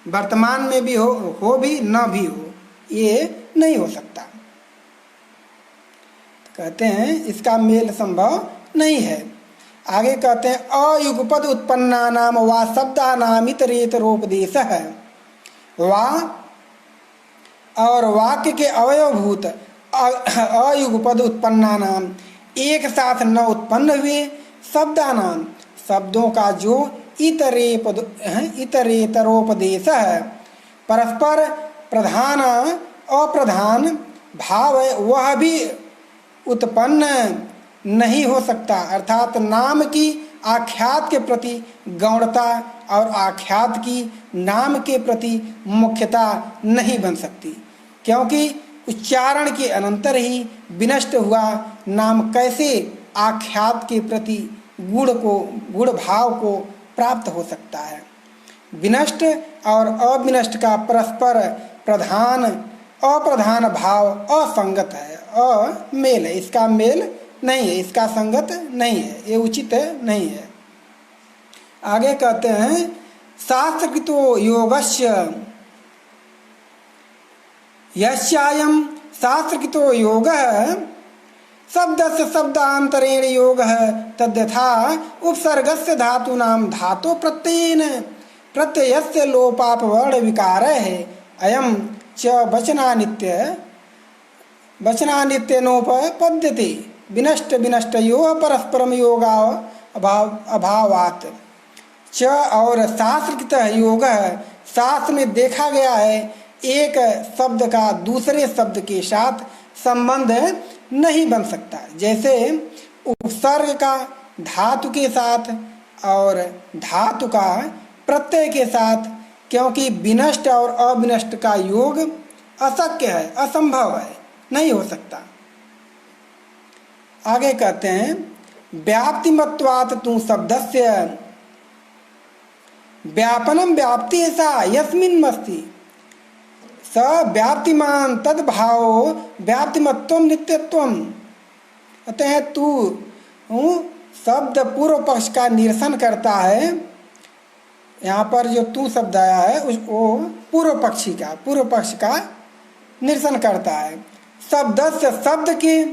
वर्तमान में भी हो भी न भी हो, ये नहीं हो सकता। कहते हैं इसका मेल संभव नहीं है। आगे कहते हैं अयुगपद उत्पन्ना नाम वा शब्दानाम इतरेतरोपदेश है। वा और वाक्य के अवयवभूत अयुगपद उत्पन्ना नाम, एक साथ न उत्पन्न हुए शब्दानाम, शब्दों का जो इतरेतरोपदेश है, परस्पर प्रधान अप्रधान भाव है, वह भी उत्पन्न नहीं हो सकता। अर्थात नाम की आख्यात के प्रति गौणता और आख्यात की नाम के प्रति मुख्यता नहीं बन सकती, क्योंकि उच्चारण के अनंतर ही विनष्ट हुआ नाम कैसे आख्यात के प्रति गुण भाव को प्राप्त हो सकता है। विनष्ट और अविनष्ट का परस्पर प्रधान अप्रधान भाव असंगत है, अमेल है, इसका मेल नहीं है, इसका संगत नहीं है, ये उचित नहीं है। आगे कहते हैं शास्त्रकृतो योगस्य, यस्यायं शास्त्रकृतो योगः शब्दस्य शब्दांतरेण योगः तद्यथा उपसर्गस्य धातूनां धातो प्रत्ययेन प्रत्ययस्य लोपापवर्ण विकारः अयं च वचनानित्यनोपपद्यते विनष्ट विनष्टयोः परस्परम योगा अभावात्। च और शास्त्रकृत योग, शास्त्र में देखा गया है एक शब्द का दूसरे शब्द के साथ संबंध नहीं बन सकता, जैसे उपसर्ग का धातु के साथ और धातु का प्रत्यय के साथ, क्योंकि विनष्ट और अविनष्ट का योग अशक्य है, असंभव है, नहीं हो सकता। आगे कहते हैं व्याप्तिमत्वात् तु शब्दस्य व्यापनम व्याप्ति ऐसा यस्मिन्नस्ति स व्याप्तिमान तद्भाव व्याप्तिमत्वम नित्यत्वम। कहते हैं तू शब्द पूर्व पक्ष का निरसन करता है। यहाँ पर जो तू शब्द आया है वो पूर्व पक्ष का निरसन करता है। शब्दस्य शब्द के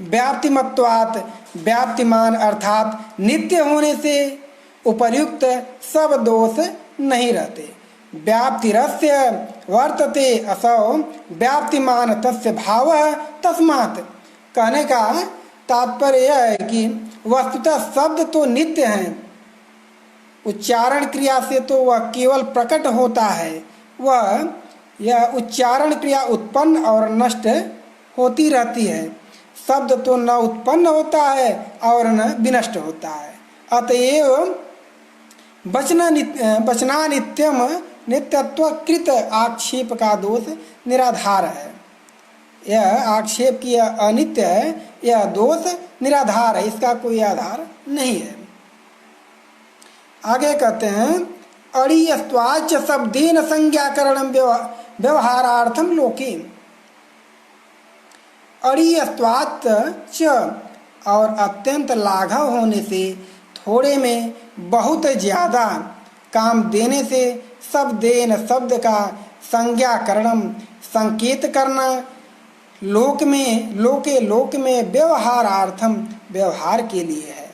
व्याप्तिमत्वात् व्याप्तिमान अर्थात नित्य होने से उपर्युक्त सब दोष नहीं रहते। व्याप्तिरस्य वर्तते असौ व्याप्तिमान तस्य भावः तस्मात्। कहने का तात्पर्य यह है कि वस्तुतः शब्द तो नित्य हैं, उच्चारण क्रिया से तो वह केवल प्रकट होता है, वह यह उच्चारण क्रिया उत्पन्न और नष्ट होती रहती है। शब्द तो न उत्पन्न होता है और न विनष्ट होता है। अतएव वचना नित्यम नित्यत्व कृत आक्षेप का दोष निराधार है। यह आक्षेप की यह अनित्य है, यह दोष निराधार है, इसका कोई आधार नहीं है। आगे कहते हैं अड़ीयस्त्वाच शब्देन संज्ञाकरणम व्यवहारार्थम लोके। अड़ीयस्त्वाच और अत्यंत लाघव होने से, थोड़े में बहुत ज्यादा काम देने से शब्देन शब्द का संज्ञाकरणम संकेत करना लोक में व्यवहारार्थम व्यवहार के लिए है।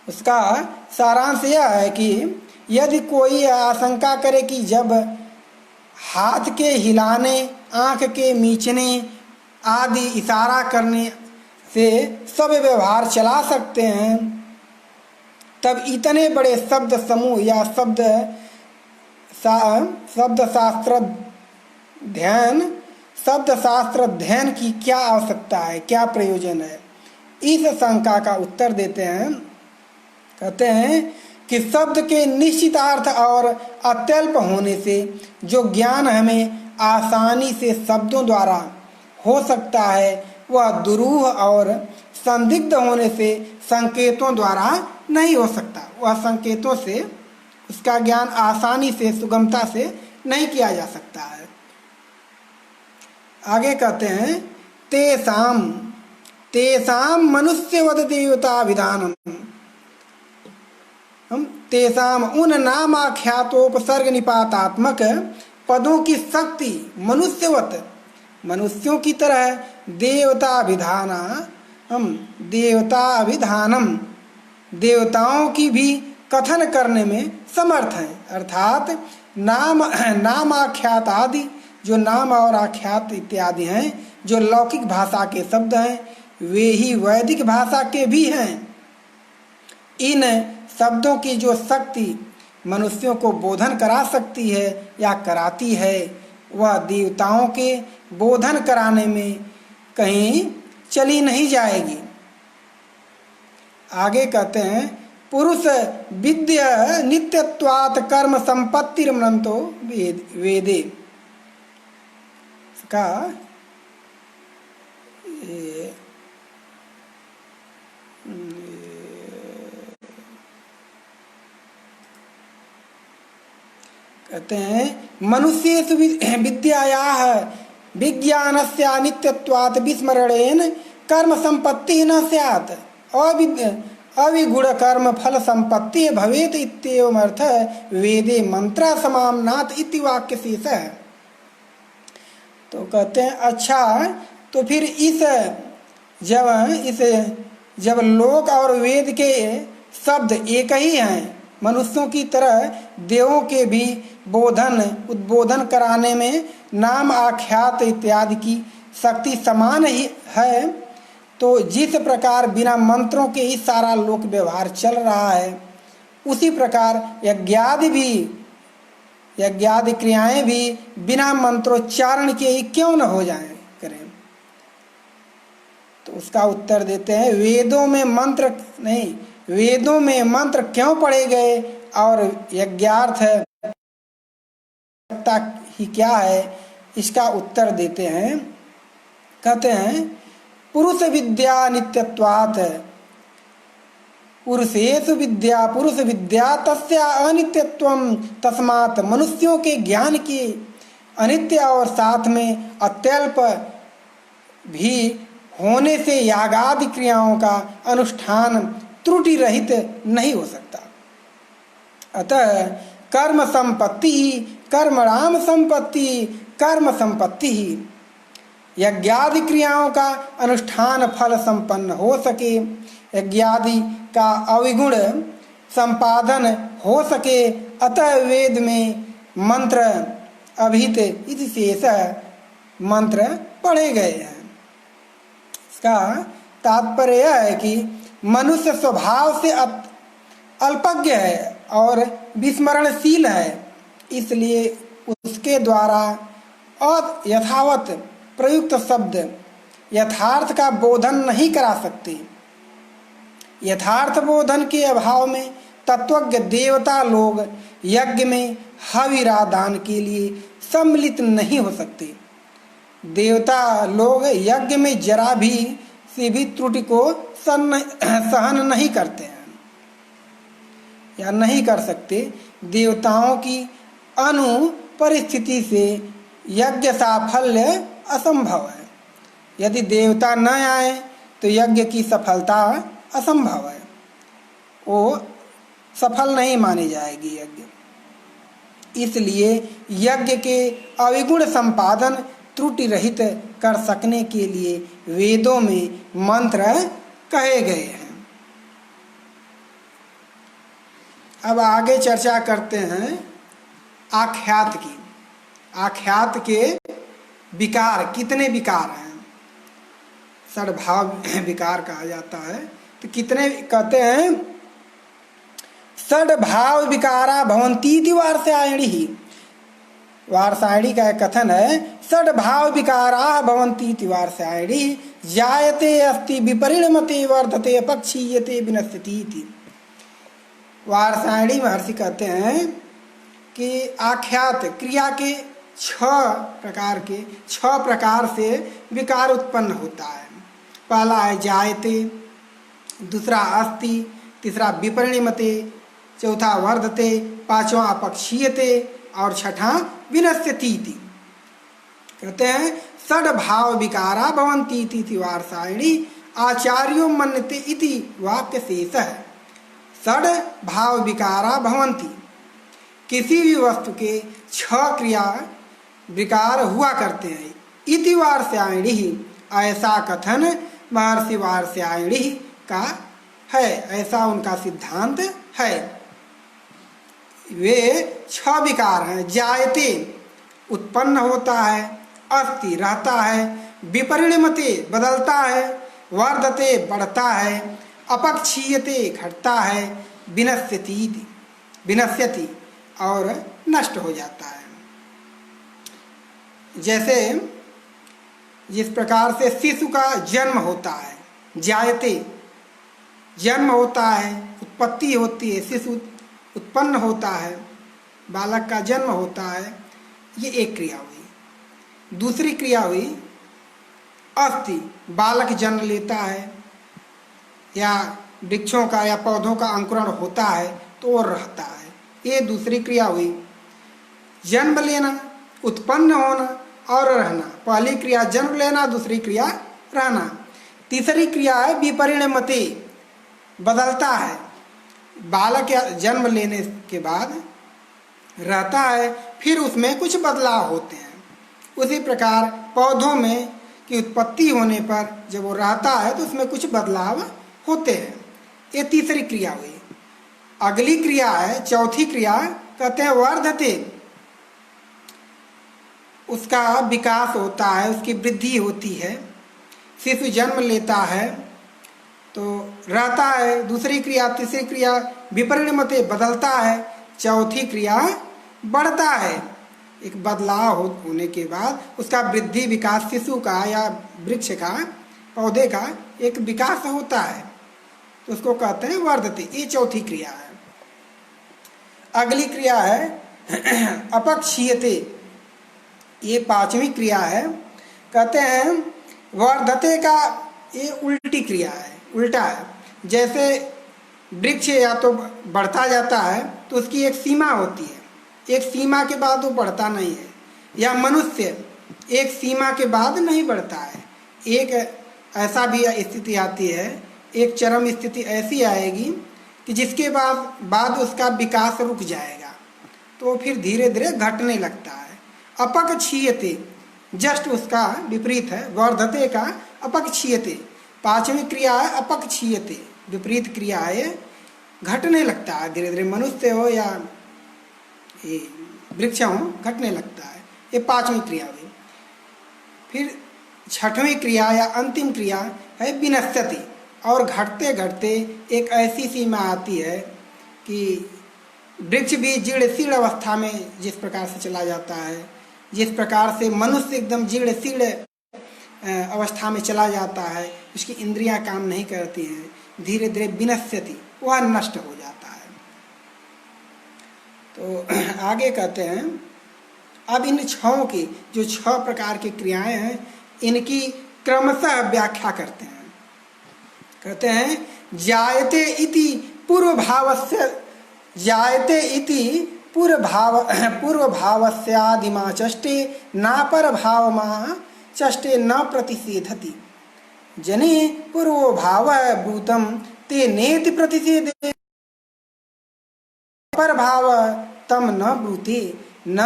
उसका सारांश यह है कि यदि कोई आशंका करे कि जब हाथ के हिलाने, आंख के मीचने आदि इशारा करने से सब व्यवहार चला सकते हैं, तब इतने बड़े शब्द समूह या शब्द शास्त्र ध्यान की क्या आवश्यकता है, क्या प्रयोजन है। इस शंका का उत्तर देते हैं, कहते हैं कि शब्द के निश्चितार्थ और अत्यल्प होने से जो ज्ञान हमें आसानी से शब्दों द्वारा हो सकता है, वह दुरूह और संदिग्ध होने से संकेतों द्वारा नहीं हो सकता। वह संकेतों से उसका ज्ञान आसानी से, सुगमता से नहीं किया जा सकता है। आगे कहते हैं तेसाम मनुष्यवद देवता विधानम। हम तेसाम उन नामाख्यातोपसर्ग निपातात्मक पदों की शक्ति मनुष्यवत, मनुष्यों की तरह देवताभिधानम देवताओं की भी कथन करने में समर्थ हैं। अर्थात नामाख्यात आदि, जो नाम और आख्यात इत्यादि हैं, जो लौकिक भाषा के शब्द हैं, वे ही वैदिक भाषा के भी हैं। इन शब्दों की जो शक्ति मनुष्यों को बोधन करा सकती है या कराती है, वह देवताओं के बोधन कराने में कहीं चली नहीं जाएगी। आगे कहते हैं पुरुष विद्या नित्यत्वात् कर्म संपत्तिर्मनन्तो वेदे का कहते हैं मनुष्येषु विद्यायाः विज्ञानस्य अनित्यत्वात् विस्मरणेन कर्म संपत्ति न स्यात् अविगुण कर्म फल संपत्ति भवेत इत्येवम् अर्थ वेदे मंत्रा समाम्नात् इति वाक्य शेष है। तो कहते हैं अच्छा, तो फिर जब लोक और वेद के शब्द एक ही हैं, मनुष्यों की तरह देवों के भी उद्बोधन कराने में नाम आख्यात इत्यादि की शक्ति समान ही है, तो जिस प्रकार बिना मंत्रों के ही सारा लोक व्यवहार चल रहा है, उसी प्रकार यज्ञादि क्रियाएं भी बिना मंत्रोच्चारण के ही क्यों न हो जाएं करें। तो उसका उत्तर देते हैं वेदों में मंत्र क्यों पढ़े गए और यज्ञार्थ ही क्या है, इसका उत्तर देते हैं। कहते हैं पुरुष विद्या नित्यत्वात् पुरुष विद्या तस्या अनित्यत्वम तस्मात् मनुष्यों के ज्ञान की अनित्य और साथ में अत्यल्प भी होने से यागादि क्रियाओं का अनुष्ठान त्रुटि रहित नहीं हो सकता। अतः कर्मणाम संपत्ति कर्म संपत्ति ही। यज्ञादि क्रियाओं का अनुष्ठान फल संपन्न हो सके, यज्ञादि का अविगुण संपादन हो सके, अतः वेद में मंत्र अभिहित इति शेष मंत्र पढ़े गए हैं। इसका तात्पर्य यह है कि मनुष्य स्वभाव से अल्पज्ञ है और विस्मरणशील है, इसलिए उसके द्वारा यथावत प्रयुक्त शब्द यथार्थ का बोधन नहीं करा सकते। यथार्थ बोधन के अभाव में तत्वज्ञ देवता लोग यज्ञ में हविरा दान के लिए सम्मिलित नहीं हो सकते। देवता लोग यज्ञ में जरा भी से भी त्रुटि को सहन नहीं करते हैं या नहीं कर सकते। देवताओं की अनुपरिस्थिति से यज्ञ साफल्य असंभव है। यदि देवता न आए तो यज्ञ की सफलता असंभव है, वो सफल नहीं मानी जाएगी यज्ञ। इसलिए यज्ञ के अविगुण संपादन त्रुटि रहित कर सकने के लिए वेदों में मंत्र कहे गए हैं। अब आगे चर्चा करते हैं आख्यात की। आख्यात के विकार, कितने विकार हैं? षड्भाव विकार कहा जाता है। तो कितने कहते हैं? षड्भाव विकारा भवन्तीति वार्ष्यायणी। वार्ष्यायणी का एक कथन है, षड्भाव विकारा भवन्तीति वार्ष्यायणी, जायते अस्ति विपरिणमते वर्धते पक्षीयते विनश्यति इति। वार्ष्यायणी महर्षि कहते हैं कि आख्यात क्रिया के 6 प्रकार से विकार उत्पन्न होता है। पहला है जायते, दूसरा अस्ति, तीसरा विपरिणमते, चौथा वर्धते, पांचवा अपक्षीयते और छठा विनश्यति। कहते हैं षड्भाव विकारा भवन्ति इति वार्ष्यायणी आचार्यो मन्यते इति वाक्य शेष है। षड्भाव विकारा भवन्ति, किसी भी वस्तु के 6 क्रिया विकार हुआ करते हैं। इति वार्ष्यायणी, ऐसा कथन महर्षि वार्ष्यायणी का है, ऐसा उनका सिद्धांत है। वे 6 विकार हैं। जायते, उत्पन्न होता है, अस्ति, रहता है, विपरिणमते, बदलता है, वर्धते, बढ़ता है, अपक्षीयते, घटता है, विनश्यति और नष्ट हो जाता है। जैसे जिस प्रकार से शिशु का जन्म होता है, जायते, जन्म होता है, उत्पत्ति होती है, शिशु उत्पन्न होता है, बालक का जन्म होता है, ये एक क्रिया हुई। दूसरी क्रिया हुई अस्ति, बालक जन्म लेता है या वृक्षों का या पौधों का अंकुरण होता है तो वो रहता है, ये दूसरी क्रिया हुई। जन्म लेना, उत्पन्न होना और रहना, पहली क्रिया जन्म लेना, दूसरी क्रिया रहना। तीसरी क्रिया है विपरिणमते, बदलता है। बालक जन्म लेने के बाद रहता है, फिर उसमें कुछ बदलाव होते हैं। उसी प्रकार पौधों में की उत्पत्ति होने पर जब वो रहता है तो उसमें कुछ बदलाव होते हैं। ये तीसरी क्रिया हुई। अगली क्रिया है, चौथी क्रिया, कहते हैं वर्धते, उसका विकास होता है, उसकी वृद्धि होती है। शिशु जन्म लेता है तो रहता है, दूसरी क्रिया, तीसरी क्रिया विपरिणमते, बदलता है, चौथी क्रिया बढ़ता है। एक बदलाव होने के बाद उसका वृद्धि विकास, शिशु का या वृक्ष का, पौधे का एक विकास होता है, तो उसको कहते हैं वर्धते। ये चौथी क्रिया है। अगली क्रिया है अपक्षीयते, ये पांचवी क्रिया है। कहते हैं वर्धते का ये उल्टी क्रिया है, उल्टा है। जैसे वृक्ष या तो बढ़ता जाता है तो उसकी एक सीमा होती है, एक सीमा के बाद वो बढ़ता नहीं है। या मनुष्य एक सीमा के बाद नहीं बढ़ता है। एक ऐसा भी स्थिति आती है, एक चरम स्थिति ऐसी आएगी कि जिसके बाद उसका विकास रुक जाएगा, तो फिर धीरे धीरे घटने लगता है। अपक्षीयते, जस्ट उसका विपरीत है, वर्धते का अपक्षीयते। पांचवी क्रिया है अपक्षीयते, विपरीत क्रिया है, घटने लगता है धीरे धीरे, मनुष्य हो या ये वृक्ष हो घटने लगता है, ये पांचवी क्रिया हुई। फिर छठवीं क्रिया या अंतिम क्रिया है विनश्यति, और घटते घटते एक ऐसी सीमा आती है कि वृक्ष भी जीर्ण शीर्ण अवस्था में जिस प्रकार से चला जाता है, जिस प्रकार से मनुष्य एकदम जीर्ण शीर्ण अवस्था में चला जाता है, उसकी इंद्रियां काम नहीं करती हैं, धीरे धीरे विनश्यति, वह नष्ट हो जाता है। तो आगे कहते हैं, अब इन छहों की जो 6 प्रकार की क्रियाएं हैं, इनकी क्रमशः व्याख्या करते हैं। कहते हैं जायते इति पूर्व भावस्य, जायते इति पूर्व भावस्यादिमा चष्टे नापर भावमा चष्टे न प्रतिषेधति, जने पूर्वो भाव भूतम ते नेति प्रतिषेधे, पर भाव तम न ब्रूते न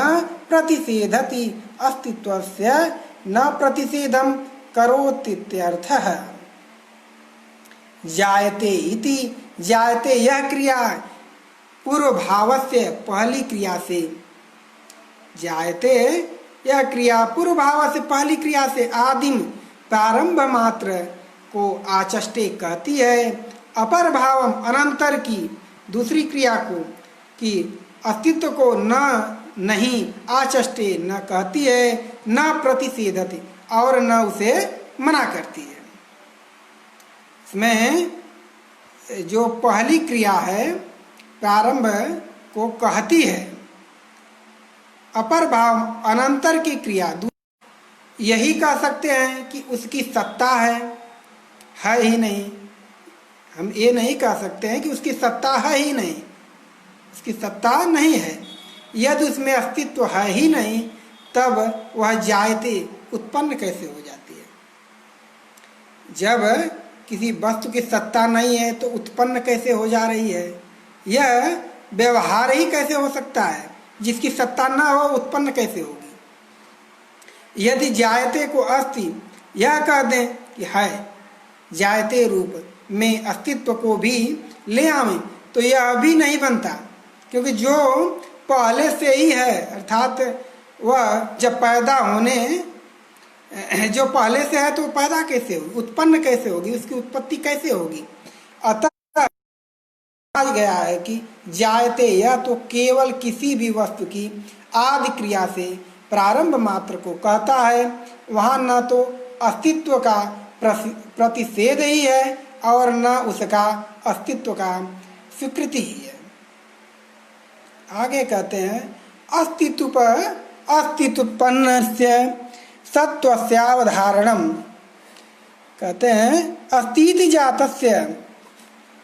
प्रतिषेधति, अस्तित्वस्य न प्रतिषेधम करोतीत्यर्थः। जायते इति, जायते यह क्रिया पूर्व भावस्य, पहली क्रिया से, जायते यह क्रिया पूर्व भाव से, पहली क्रिया से, आदिम प्रारंभ मात्र को आचष्टे कहती है। अपर भावम, अनंतर की दूसरी क्रिया को, कि अस्तित्व को न नहीं आचष्टे न कहती है, न प्रतिषेधति, और न उसे मना करती है। इसमें जो पहली क्रिया है प्रारंभ को कहती है, अपर भाव अनंतर की क्रिया, यही कह सकते हैं कि उसकी सत्ता है ही नहीं। हम ये नहीं कह सकते हैं कि उसकी सत्ता है ही नहीं, उसकी सत्ता नहीं है। यदि उसमें अस्तित्व है ही नहीं, तब वह जायते उत्पन्न कैसे हो जाती है? जब किसी वस्तु की सत्ता नहीं है तो उत्पन्न कैसे हो जा रही है? यह व्यवहार ही कैसे हो सकता है? जिसकी सत्ता न हो उत्पन्न कैसे होगी? यदि जायते को अस्ति यह कह दें कि है, जायते रूप में अस्तित्व को भी ले आवें, तो यह अभी नहीं बनता, क्योंकि जो पहले से ही है, अर्थात वह जब पैदा होने, जो पहले से है तो पैदा कैसे होगी, उत्पन्न कैसे होगी, उसकी उत्पत्ति कैसे होगी? अतः कहा गया है कि जायते यह तो केवल किसी भी वस्तु की आदि क्रिया से प्रारंभ मात्र को कहता है। वहाँ न तो अस्तित्व का प्रतिषेध ही है और न उसका अस्तित्व का स्वीकृति ही है। आगे कहते हैं अस्तित्वपन्नस्य सत्वस्यावधारणम, कहते हैं अस्तीति जातस्य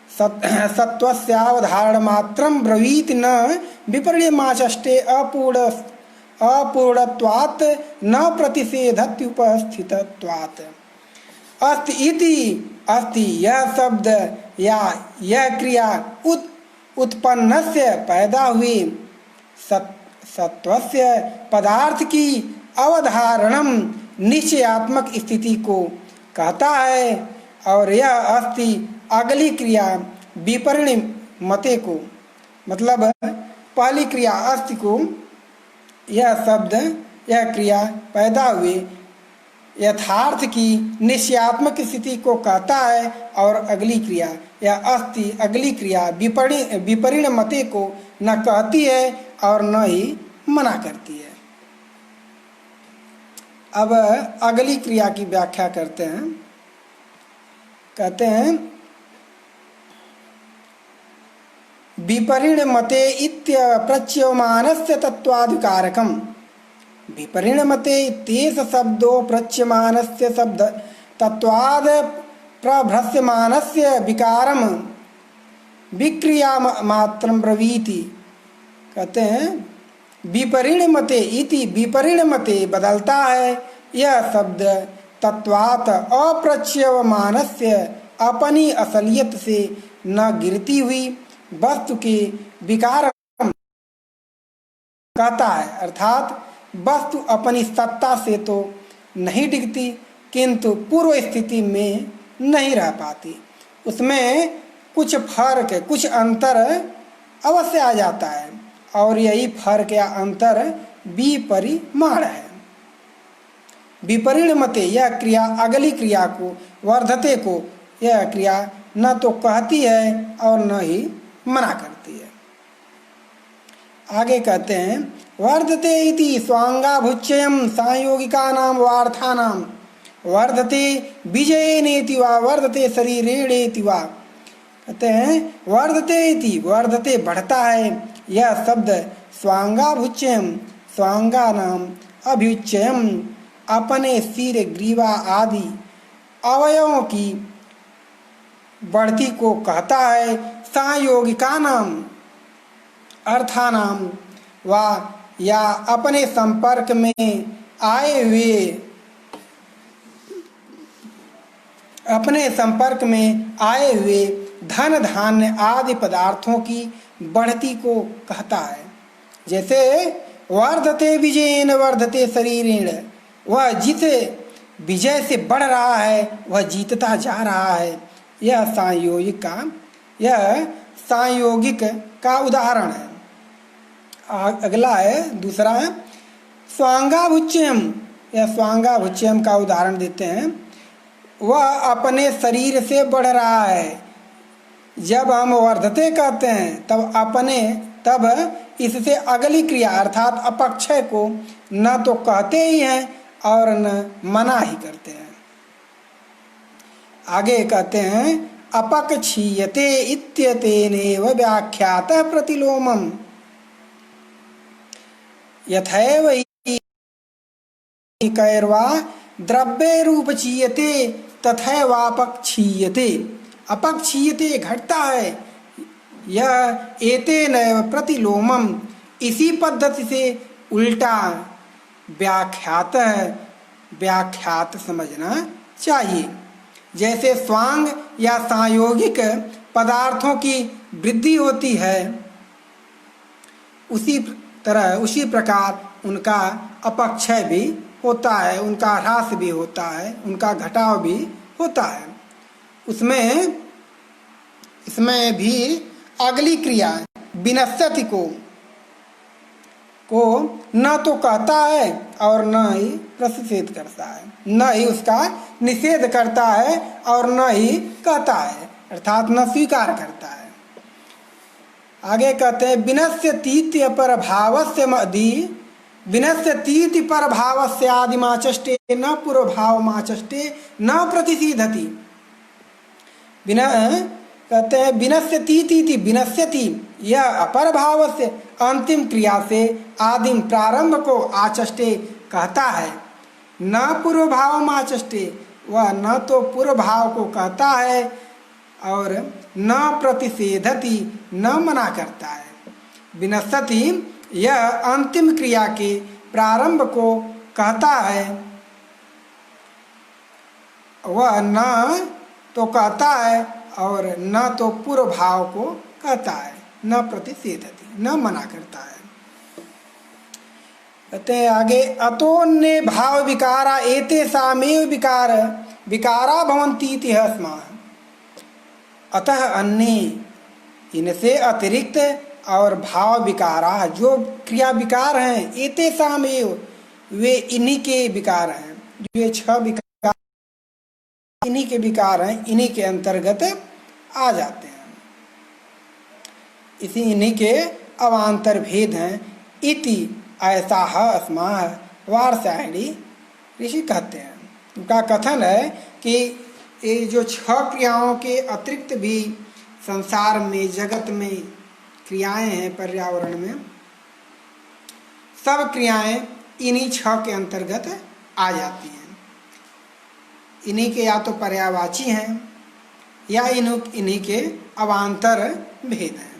सत्वस्यावधारण मात्रम ब्रवीति न विपर्यमाचष्टे अपूर्णत्वात् न प्रतिषेधत्युपस्थितत्वात्। अस्ति इति, अस्ति यह शब्द या यह क्रिया उत्पन्नस्य पैदा हुई सत्वस्य पदार्थ की अवधारणम निश्चयात्मक स्थिति को कहता है, और यह अस्ति अगली क्रिया विपरिणमते को, मतलब पहली क्रिया अस्ति को यह शब्द यह क्रिया पैदा हुए यथार्थ की निश्चयात्मक स्थिति को कहता है, और अगली क्रिया या अस्ति अगली क्रिया विपरिणमते को न कहती है और न ही मना करती है। अब अगली क्रिया की व्याख्या करते हैं। कहते हैं विपरिणमते इत्यप्रच्यमानस्य तत्वाधिकारकम, विपरिणमते इत्येष शब्दो प्रच्यमानस्य शब्द तत्वाद प्रभ्रस्यमानस्य विकारम विक्रिया मात्रम ब्रवीति। कहते हैं विपरिणमते इति, विपरिणमते बदलता है यह शब्द तत्वात अप्रच्यमानस्य, अपनी असलियत से न गिरती हुई वस्तु के विकार कहता है, अर्थात वस्तु अपनी सत्ता से तो नहीं टिकती, किंतु पूर्व स्थिति में नहीं रह पाती। उसमें कुछ फर्क, कुछ अंतर अवश्य आ जाता है, और यही फर्क या अंतर विपरिमाण है। विपरिणमते, यह क्रिया अगली क्रिया को, वर्धते को यह क्रिया न तो कहती है और न ही मना करती है। आगे कहते हैं, वर्धते इति स्वांगाभुच्चयम सांयोगिकानाम वार्थानाम वर्धते विजयेनेति वा वर्धते शरीरेणेति वा। कहते हैं वर्धते इति, वर्धते बढ़ता है, यह शब्द स्वांगाभुच्चयम, स्वांगानाम अभ्युच्चयम, अपने सिर ग्रीवा आदि अवयवों की बढ़ती को कहता है। सांयोगिकानाम अर्थानाम वा, या अपने संपर्क में आए हुए, अपने संपर्क में आए हुए धन धान्य आदि पदार्थों की बढ़ती को कहता है। जैसे वर्धते विजयेन वर्धते शरीरेण, वह जिस विजय से बढ़ रहा है वह जीतता जा रहा है। यह सांयोगिक का उदाहरण है। अगला है, दूसरा है स्वांगाभुच्चयम। यह स्वांगाभुच्चयम का उदाहरण देते हैं, वह अपने शरीर से बढ़ रहा है। जब हम वर्धते कहते हैं तब इससे अगली क्रिया अर्थात अपक्षय को न तो कहते ही हैं और न मना ही करते हैं। आगे कहते हैं, अपक्षीयते इत्यतेनेव व्याख्यातः प्रतिलोमम् यथैव कैर्वा द्रव्य रूप चीयते तथैवापक्षीयते। अपक्षीयते घटता है, यह एतेनैव प्रतिलोमम्, इसी पद्धति से उल्टा व्याख्यात समझना चाहिए। जैसे स्वांग या सांयोगिक पदार्थों की वृद्धि होती है, उसी प्रकार उनका अपक्षय भी होता है, उनका ह्रास भी होता है, उनका घटाव भी होता है। इसमें भी अगली क्रिया विनश्यति को न तो कहता है और न ही प्रशिक्षित करता है, न ही उसका निषेध करता है और न ही कहता है, अर्थात न स्वीकार करता है। आगे कहते हैं, विनश्यतीति परभावस्य मदि विनश्यतीति परभावस्य आदिमाचष्टे न पूर्वभावमाचष्टे न प्रतिषीधति। कहते हैं विनश्यतीति, विनश्यति यह अपर भाव से अंतिम क्रिया से आदिम प्रारंभ को आचष्टे कहता है। न पूर्व भाव माचष्टे, वह न तो पूर्व भाव को कहता है और न प्रतिषेधति, न मना करता है। विनश्यति यह अंतिम क्रिया के प्रारंभ को कहता है, वह न तो कहता है और न तो पूर्व भाव को कहता है, न प्रतिषेधति, न मना करता है। कहते हैं आगे, अतोन्ये भाव विकारा एतेषामेव विकारा भवन्ति इति अस्माः। अतः अन्य, इनसे अतिरिक्त और भाव विकारा, जो क्रिया विकार हैं, एतेषामेव वे इन्हीं के विकार हैं। जो ये 6 विकार इन्हीं के विकार हैं, इन्हीं के अंतर्गत आ जाते हैं, इन्हीं के अवान्तर भेद हैं। इति ऐसा अस्माः वार्ष्यायणी ऋषि कहते हैं। उनका कथन है कि ये जो 6 क्रियाओं के अतिरिक्त भी संसार में, जगत में क्रियाएं हैं, पर्यावरण में सब क्रियाएं इन्हीं 6 के अंतर्गत आ जाती हैं। इन्हीं के या तो पर्यायवाची हैं या इन्हीं के अवान्तर भेद हैं।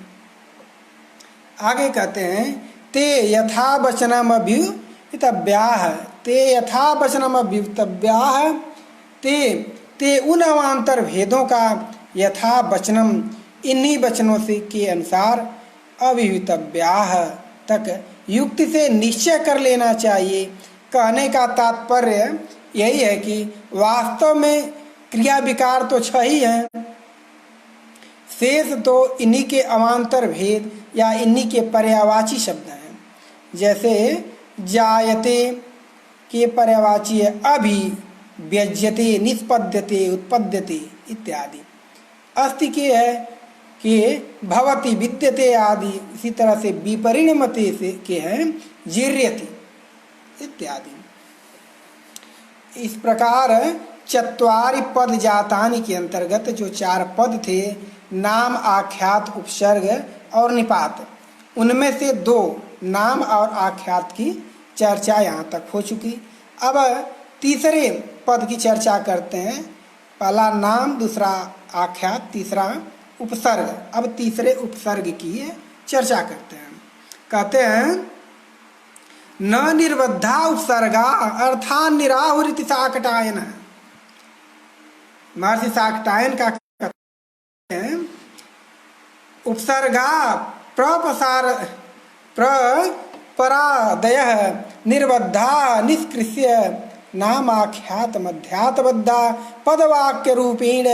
आगे कहते हैं, ते यथा वचनम अभ्युतव्याः, ते यथा वचनम अभ्युतव्याः, ते उन अवान्तर भेदों का यथा वचनम, इन्हीं वचनों से के अनुसार अभिहितव्याः तक युक्ति से निश्चय कर लेना चाहिए। कहने का तात्पर्य यही है कि वास्तव में क्रिया विकार तो छह ही हैं, शेष तो इन्हीं के अवान्तर भेद या इन्हीं के पर्यायवाची शब्द हैं। जैसे जायते के पर्यायवाची है अभि, व्यज्यते, निष्पद्यते, उत्पद्यते इत्यादि। अस्ति के है कि भवति, विद्यते आदि। इसी तरह से विपरिणमते से के हैं जीर्यति इत्यादि। इस प्रकार चत्वारि पद जातानि के अंतर्गत जो 4 पद थे, नाम, आख्यात, उपसर्ग और निपात, उनमें से 2 नाम और आख्यात की चर्चा यहाँ तक हो चुकी। अब तीसरे पद की चर्चा करते हैं। पहला नाम, दूसरा आख्यात, तीसरा उपसर्ग। अब तीसरे उपसर्ग की चर्चा करते हैं। कहते हैं न निर्बद्धा उपसर्गा अर्थान निराहुरिति शाकटायन। महर्षि शाकटायन का कहते हैं उपसर्गा प्रपरादय निर्बद्धा निष्कृष्य नामाख्यात मध्यातबद्धा पदवाक्य रूपेण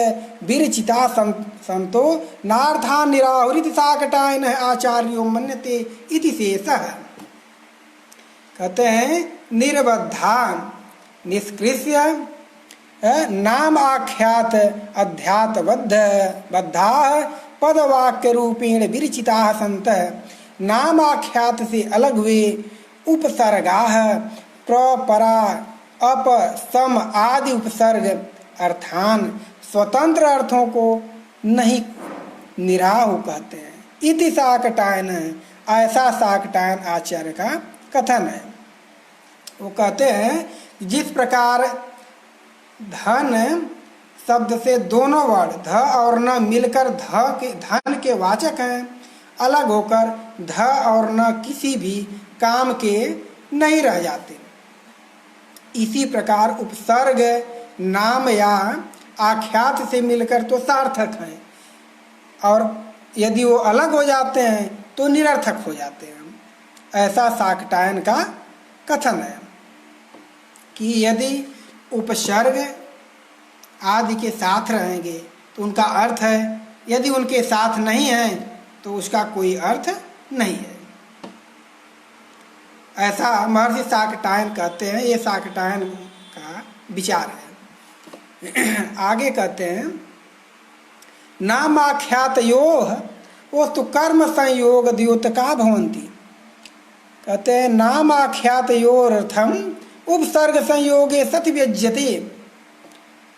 विरचिता संतो नार्थान निराहुरिति शाकटायन आचार्यो मन्यते इति शेषः। कहते हैं निर्बद्धा निष्कृष्य नाम आख्यात अध्यात्मबद्ध बद्धा पदवाक्य रूपेण विरचिता संत। नाम आख्यात से अलग हुए उपसर्गा प्रपरा अप सम आदि उपसर्ग अर्थान स्वतंत्र अर्थों को नहीं निराहु कहते हैं। इति शाकटायन, ऐसा शाकटायन आचार्य का कथन है। वो कहते हैं जिस प्रकार धन शब्द से दोनों वर्ण ध और न मिलकर धन के वाचक हैं, अलग होकर ध और न किसी भी काम के नहीं रह जाते, इसी प्रकार उपसर्ग नाम या आख्यात से मिलकर तो सार्थक हैं और यदि वो अलग हो जाते हैं तो निरर्थक हो जाते हैं। ऐसा शाकटायन का कथन है कि यदि उपसर्ग आदि के साथ रहेंगे तो उनका अर्थ है, यदि उनके साथ नहीं है तो उसका कोई अर्थ नहीं है। ऐसा महर्षि शाकटायन कहते हैं। ये शाकटायन का विचार है। आगे कहते हैं नामाख्यातयोः वस्तु कर्म संयोग द्योतका भवन्ति। कहते हैं नामाख्यातयोरर्थम उपसर्ग संयोगे सति व्यज्यते।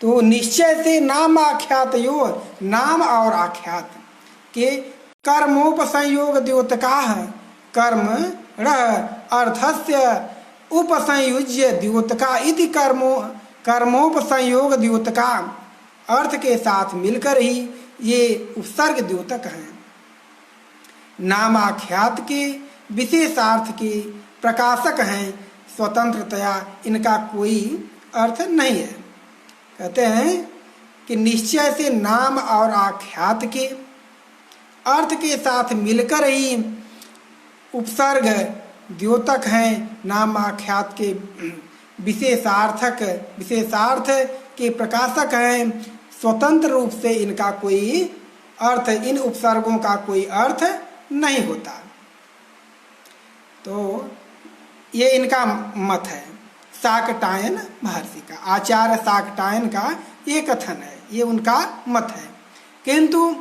तो निश्चय से नामाख्यातयोर, नाम और आख्यात के कर्मोपसंयोग द्योतका, कर्म अर्थस्य उपसंयुज्य द्योतका इति कर्मोपसंयोग द्योतका, अर्थ के साथ मिलकर ही ये उपसर्ग द्योतक हैं। नामाख्यात के विशेषार्थ के प्रकाशक हैं, स्वतंत्रतया इनका कोई अर्थ नहीं है। कहते हैं कि निश्चय से नाम और आख्यात के अर्थ के साथ मिलकर ही उपसर्ग द्योतक हैं। नाम आख्यात के विशेषार्थ के प्रकाशक हैं, स्वतंत्र रूप से इनका कोई अर्थ, इन उपसर्गों का कोई अर्थ नहीं होता। तो ये इनका मत है, शाकटायन महर्षि का, आचार्य शाकटायन का ये कथन है, ये उनका मत है। किंतु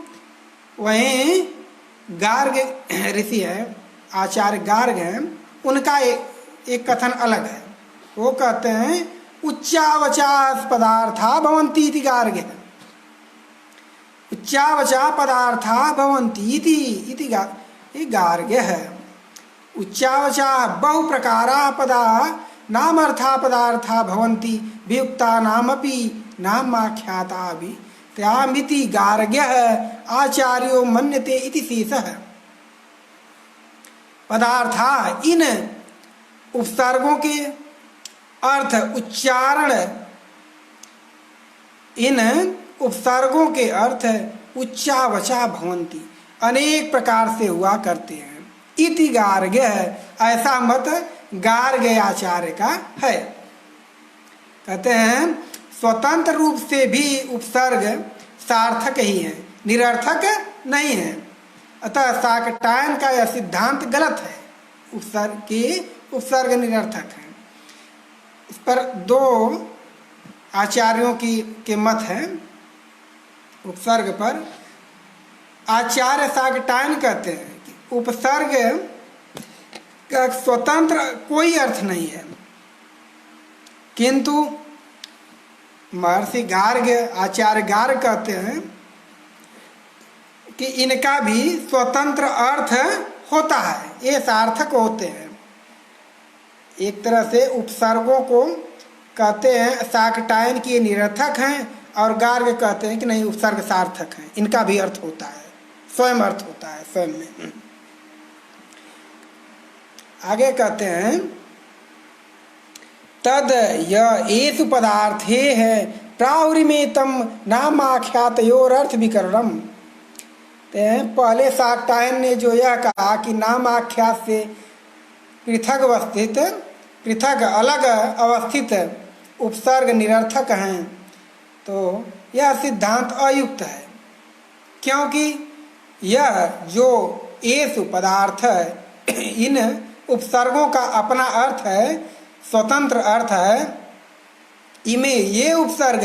वहीं गार्ग ऋषि है, आचार्य गार्ग हैं, उनका एक कथन अलग है। वो कहते हैं उच्चावचा पदार्था भवन्ति इति गार्ग है। उच्चावचा पदार्था भवन्ति इति गार्ग है। उच्चावचा बहु प्रकारा पदा नामर्था पदार्था भवन्ति वियुक्ता नामपि नामाख्याता भी त्यामिति गार्ग्यः आचार्यो मन्यते इति शेषः। पदार्था, इन उपसर्गों के अर्थ उच्चारण, इन उपसर्गों के अर्थ उच्चावचा भवन्ति, अनेक प्रकार से हुआ करते हैं। इति गार्ग्य, ऐसा मत गार्ग्य आचार्य का है। कहते हैं स्वतंत्र रूप से भी उपसर्ग सार्थक ही है, निरर्थक नहीं है। अतः शाकटायन का यह सिद्धांत गलत है, उपसर्ग निरर्थक है। इस पर दो आचार्यों के मत हैं उपसर्ग पर। आचार्य शाकटायन कहते हैं कि उपसर्ग का स्वतंत्र कोई अर्थ नहीं है, किंतु महर्षि गार्ग्य, आचार्य गार्ग्य कहते हैं कि इनका भी स्वतंत्र अर्थ होता है, ये सार्थक होते हैं। एक तरह से उपसर्गों को कहते हैं शाकटायन की ये निरर्थक हैं, और गार्ग्य कहते हैं कि नहीं उपसर्ग सार्थक हैं, इनका भी अर्थ होता है, स्वयं अर्थ होता है स्वयं में। आगे कहते हैं तद येषु पदार्थे है प्राहुरिमेतम नामाख्यातयोरर्थ विकरणम। पहले शाकटायन ने जो यह कहा कि नामाख्यात से पृथक अलग अवस्थित उपसर्ग निरर्थक हैं, तो यह सिद्धांत अयुक्त है, क्योंकि यह जो येषु पदार्थ है इन उपसर्गों का अपना अर्थ है, स्वतंत्र अर्थ है। इमे ये उपसर्ग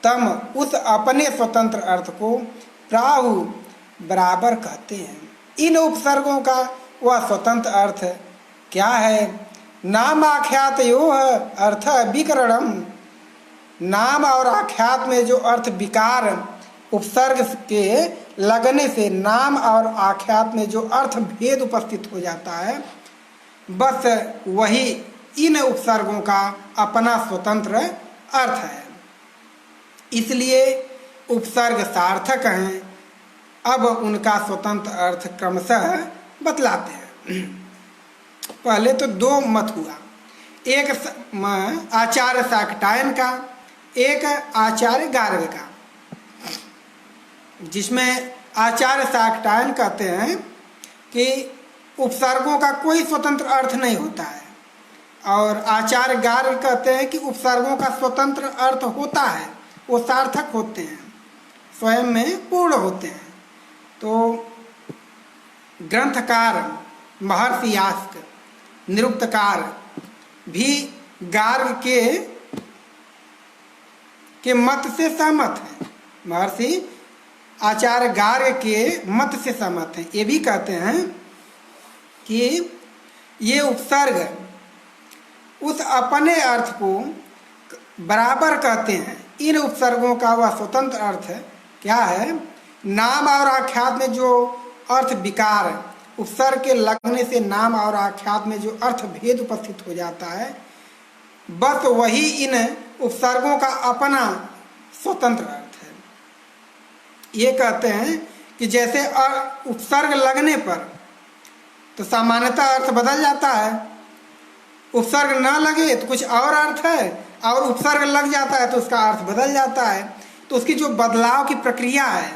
तम उस अपने स्वतंत्र अर्थ को प्राहु बराबर कहते हैं। इन उपसर्गों का वह स्वतंत्र अर्थ क्या है? नाम आख्यात यो अर्थ विकरणम, नाम और आख्यात में जो अर्थ विकार उपसर्ग के लगने से नाम और आख्यात में जो अर्थ भेद उपस्थित हो जाता है, बस वही इन उपसर्गों का अपना स्वतंत्र अर्थ है, इसलिए उपसर्ग सार्थक हैं। अब उनका स्वतंत्र अर्थ क्रमशः बतलाते हैं। पहले तो दो मत हुआ, एक आचार्य शाकटायन का, एक आचार्य गार्ग्य का, जिसमें आचार्य शाकटायन कहते हैं कि उपसर्गों का कोई स्वतंत्र अर्थ नहीं होता है, और आचार्य गार्ग्य कहते हैं कि उपसर्गों का स्वतंत्र अर्थ होता है, वो सार्थक होते हैं, स्वयं में पूर्ण होते हैं। तो ग्रंथकार महर्षि यास्क, निरुक्तकार भी गार्ग्य के मत से सहमत हैं, महर्षि आचार्य गार्ग्य के मत से सहमत हैं। ये भी कहते हैं कि ये उपसर्ग उस अपने अर्थ को बराबर कहते हैं। इन उपसर्गों का वह स्वतंत्र अर्थ क्या है? नाम और आख्यात में जो अर्थ विकार उपसर्ग के लगने से नाम और आख्यात में जो अर्थ भेद उपस्थित हो जाता है, बस वही इन उपसर्गों का अपना स्वतंत्र अर्थ है। ये कहते हैं कि जैसे उपसर्ग लगने पर तो सामान्यतः अर्थ बदल जाता है, उपसर्ग न लगे तो कुछ और अर्थ है, और उपसर्ग लग जाता है तो उसका अर्थ बदल जाता है। तो उसकी जो बदलाव की प्रक्रिया है,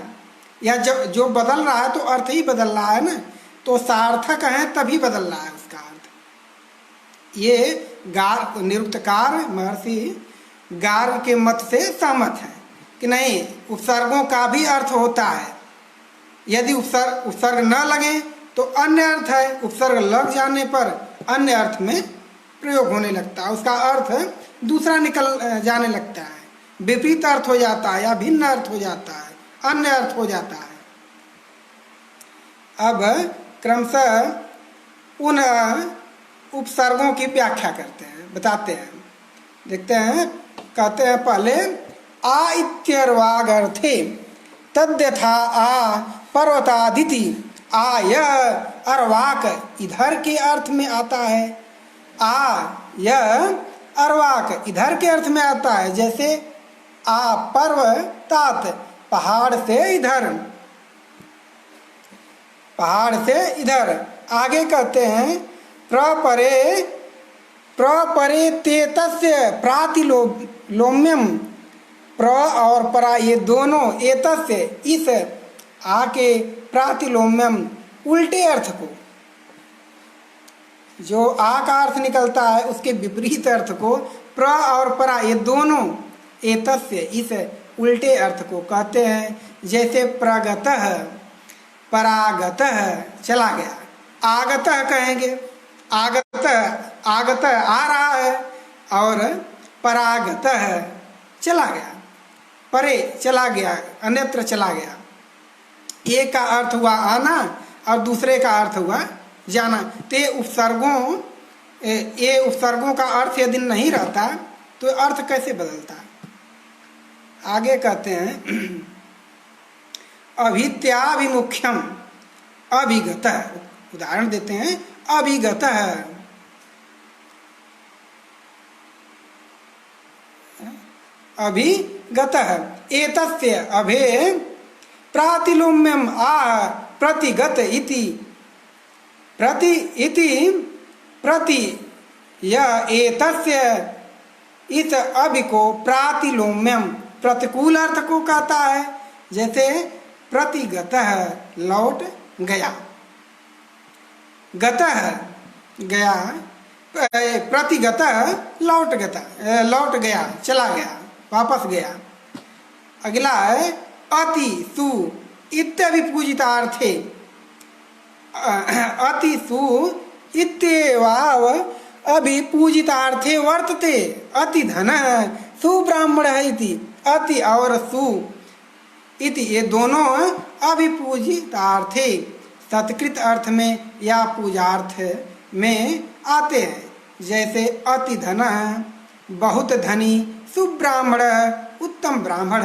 या जो बदल रहा है तो अर्थ ही बदल रहा है ना, तो सार्थक है तभी बदल रहा है उसका अर्थ। ये निरुक्तकार महर्षि गार्ग्य के मत से सहमत है कि नहीं, उपसर्गों का भी अर्थ होता है। यदि उपसर्ग न लगे तो अन्य अर्थ है, उपसर्ग लग जाने पर अन्य अर्थ में प्रयोग होने लगता है, उसका अर्थ दूसरा निकल जाने लगता है, विपरीत अर्थ हो जाता है, या भिन्न अर्थ हो जाता है, अन्य अर्थ हो जाता है। अब क्रमशः उन उपसर्गों की व्याख्या करते हैं, बताते हैं, देखते हैं। कहते हैं पहले आ इत्यर्वागर्थे तद्यथा आ पर्वतादिति, आ यह अर्वाक इधर के अर्थ में आता है, आ यह अर्वाक इधर के अर्थ में आता है। जैसे आ पर्वतात पहाड़ से इधर, पहाड़ से इधर। आगे कहते हैं प्रपरे तेतस्य प्रातिलोम्यम, प्र और परा ये दोनों एतस्य इस आ के प्रातिलोम्यम उल्टे अर्थ को, जो आ का अर्थ निकलता है उसके विपरीत अर्थ को प्र और परा ये दोनों एतस्य इस उल्टे अर्थ को कहते हैं। जैसे प्रगतः, परागतः चला गया, आगतः कहेंगे, आगतः आगतः आ रहा है, और परागतः चला गया, परे चला गया, अन्यत्र चला गया। एक का अर्थ हुआ आना और दूसरे का अर्थ हुआ जाना। ते उपसर्गों, ये उपसर्गों का अर्थ यदि नहीं रहता तो अर्थ कैसे बदलता। आगे कहते हैं अभित्याभिमुख्यम अभिगतः, उदाहरण देते हैं अभिगतः, अभिगतः एतस्य अभे प्रातिलोम्यम आ प्रतिगत इति, प्रति इति प्रति, यह एतस्य इस अभि को प्रातिलोम्यम प्रतिकूल अर्थ को कहता है। जैसे प्रतिगतः लौट गया, गतः गया, प्रतिगतः लौट गया चला गया, वापस गया। अगला है अति सु इत्यभिपूजितार्थे, अति सु इत्येवाव अभिपूजितार्थे वर्तते। अति धनः सुब्राह्मणः इति, अति और सु इति ये दोनों अभिपूजितार्थे सत्कृत अर्थ में या पूजार्थ में आते हैं। जैसे अति धनः बहुत धनी, सुब्राह्मणः उत्तम ब्राह्मण।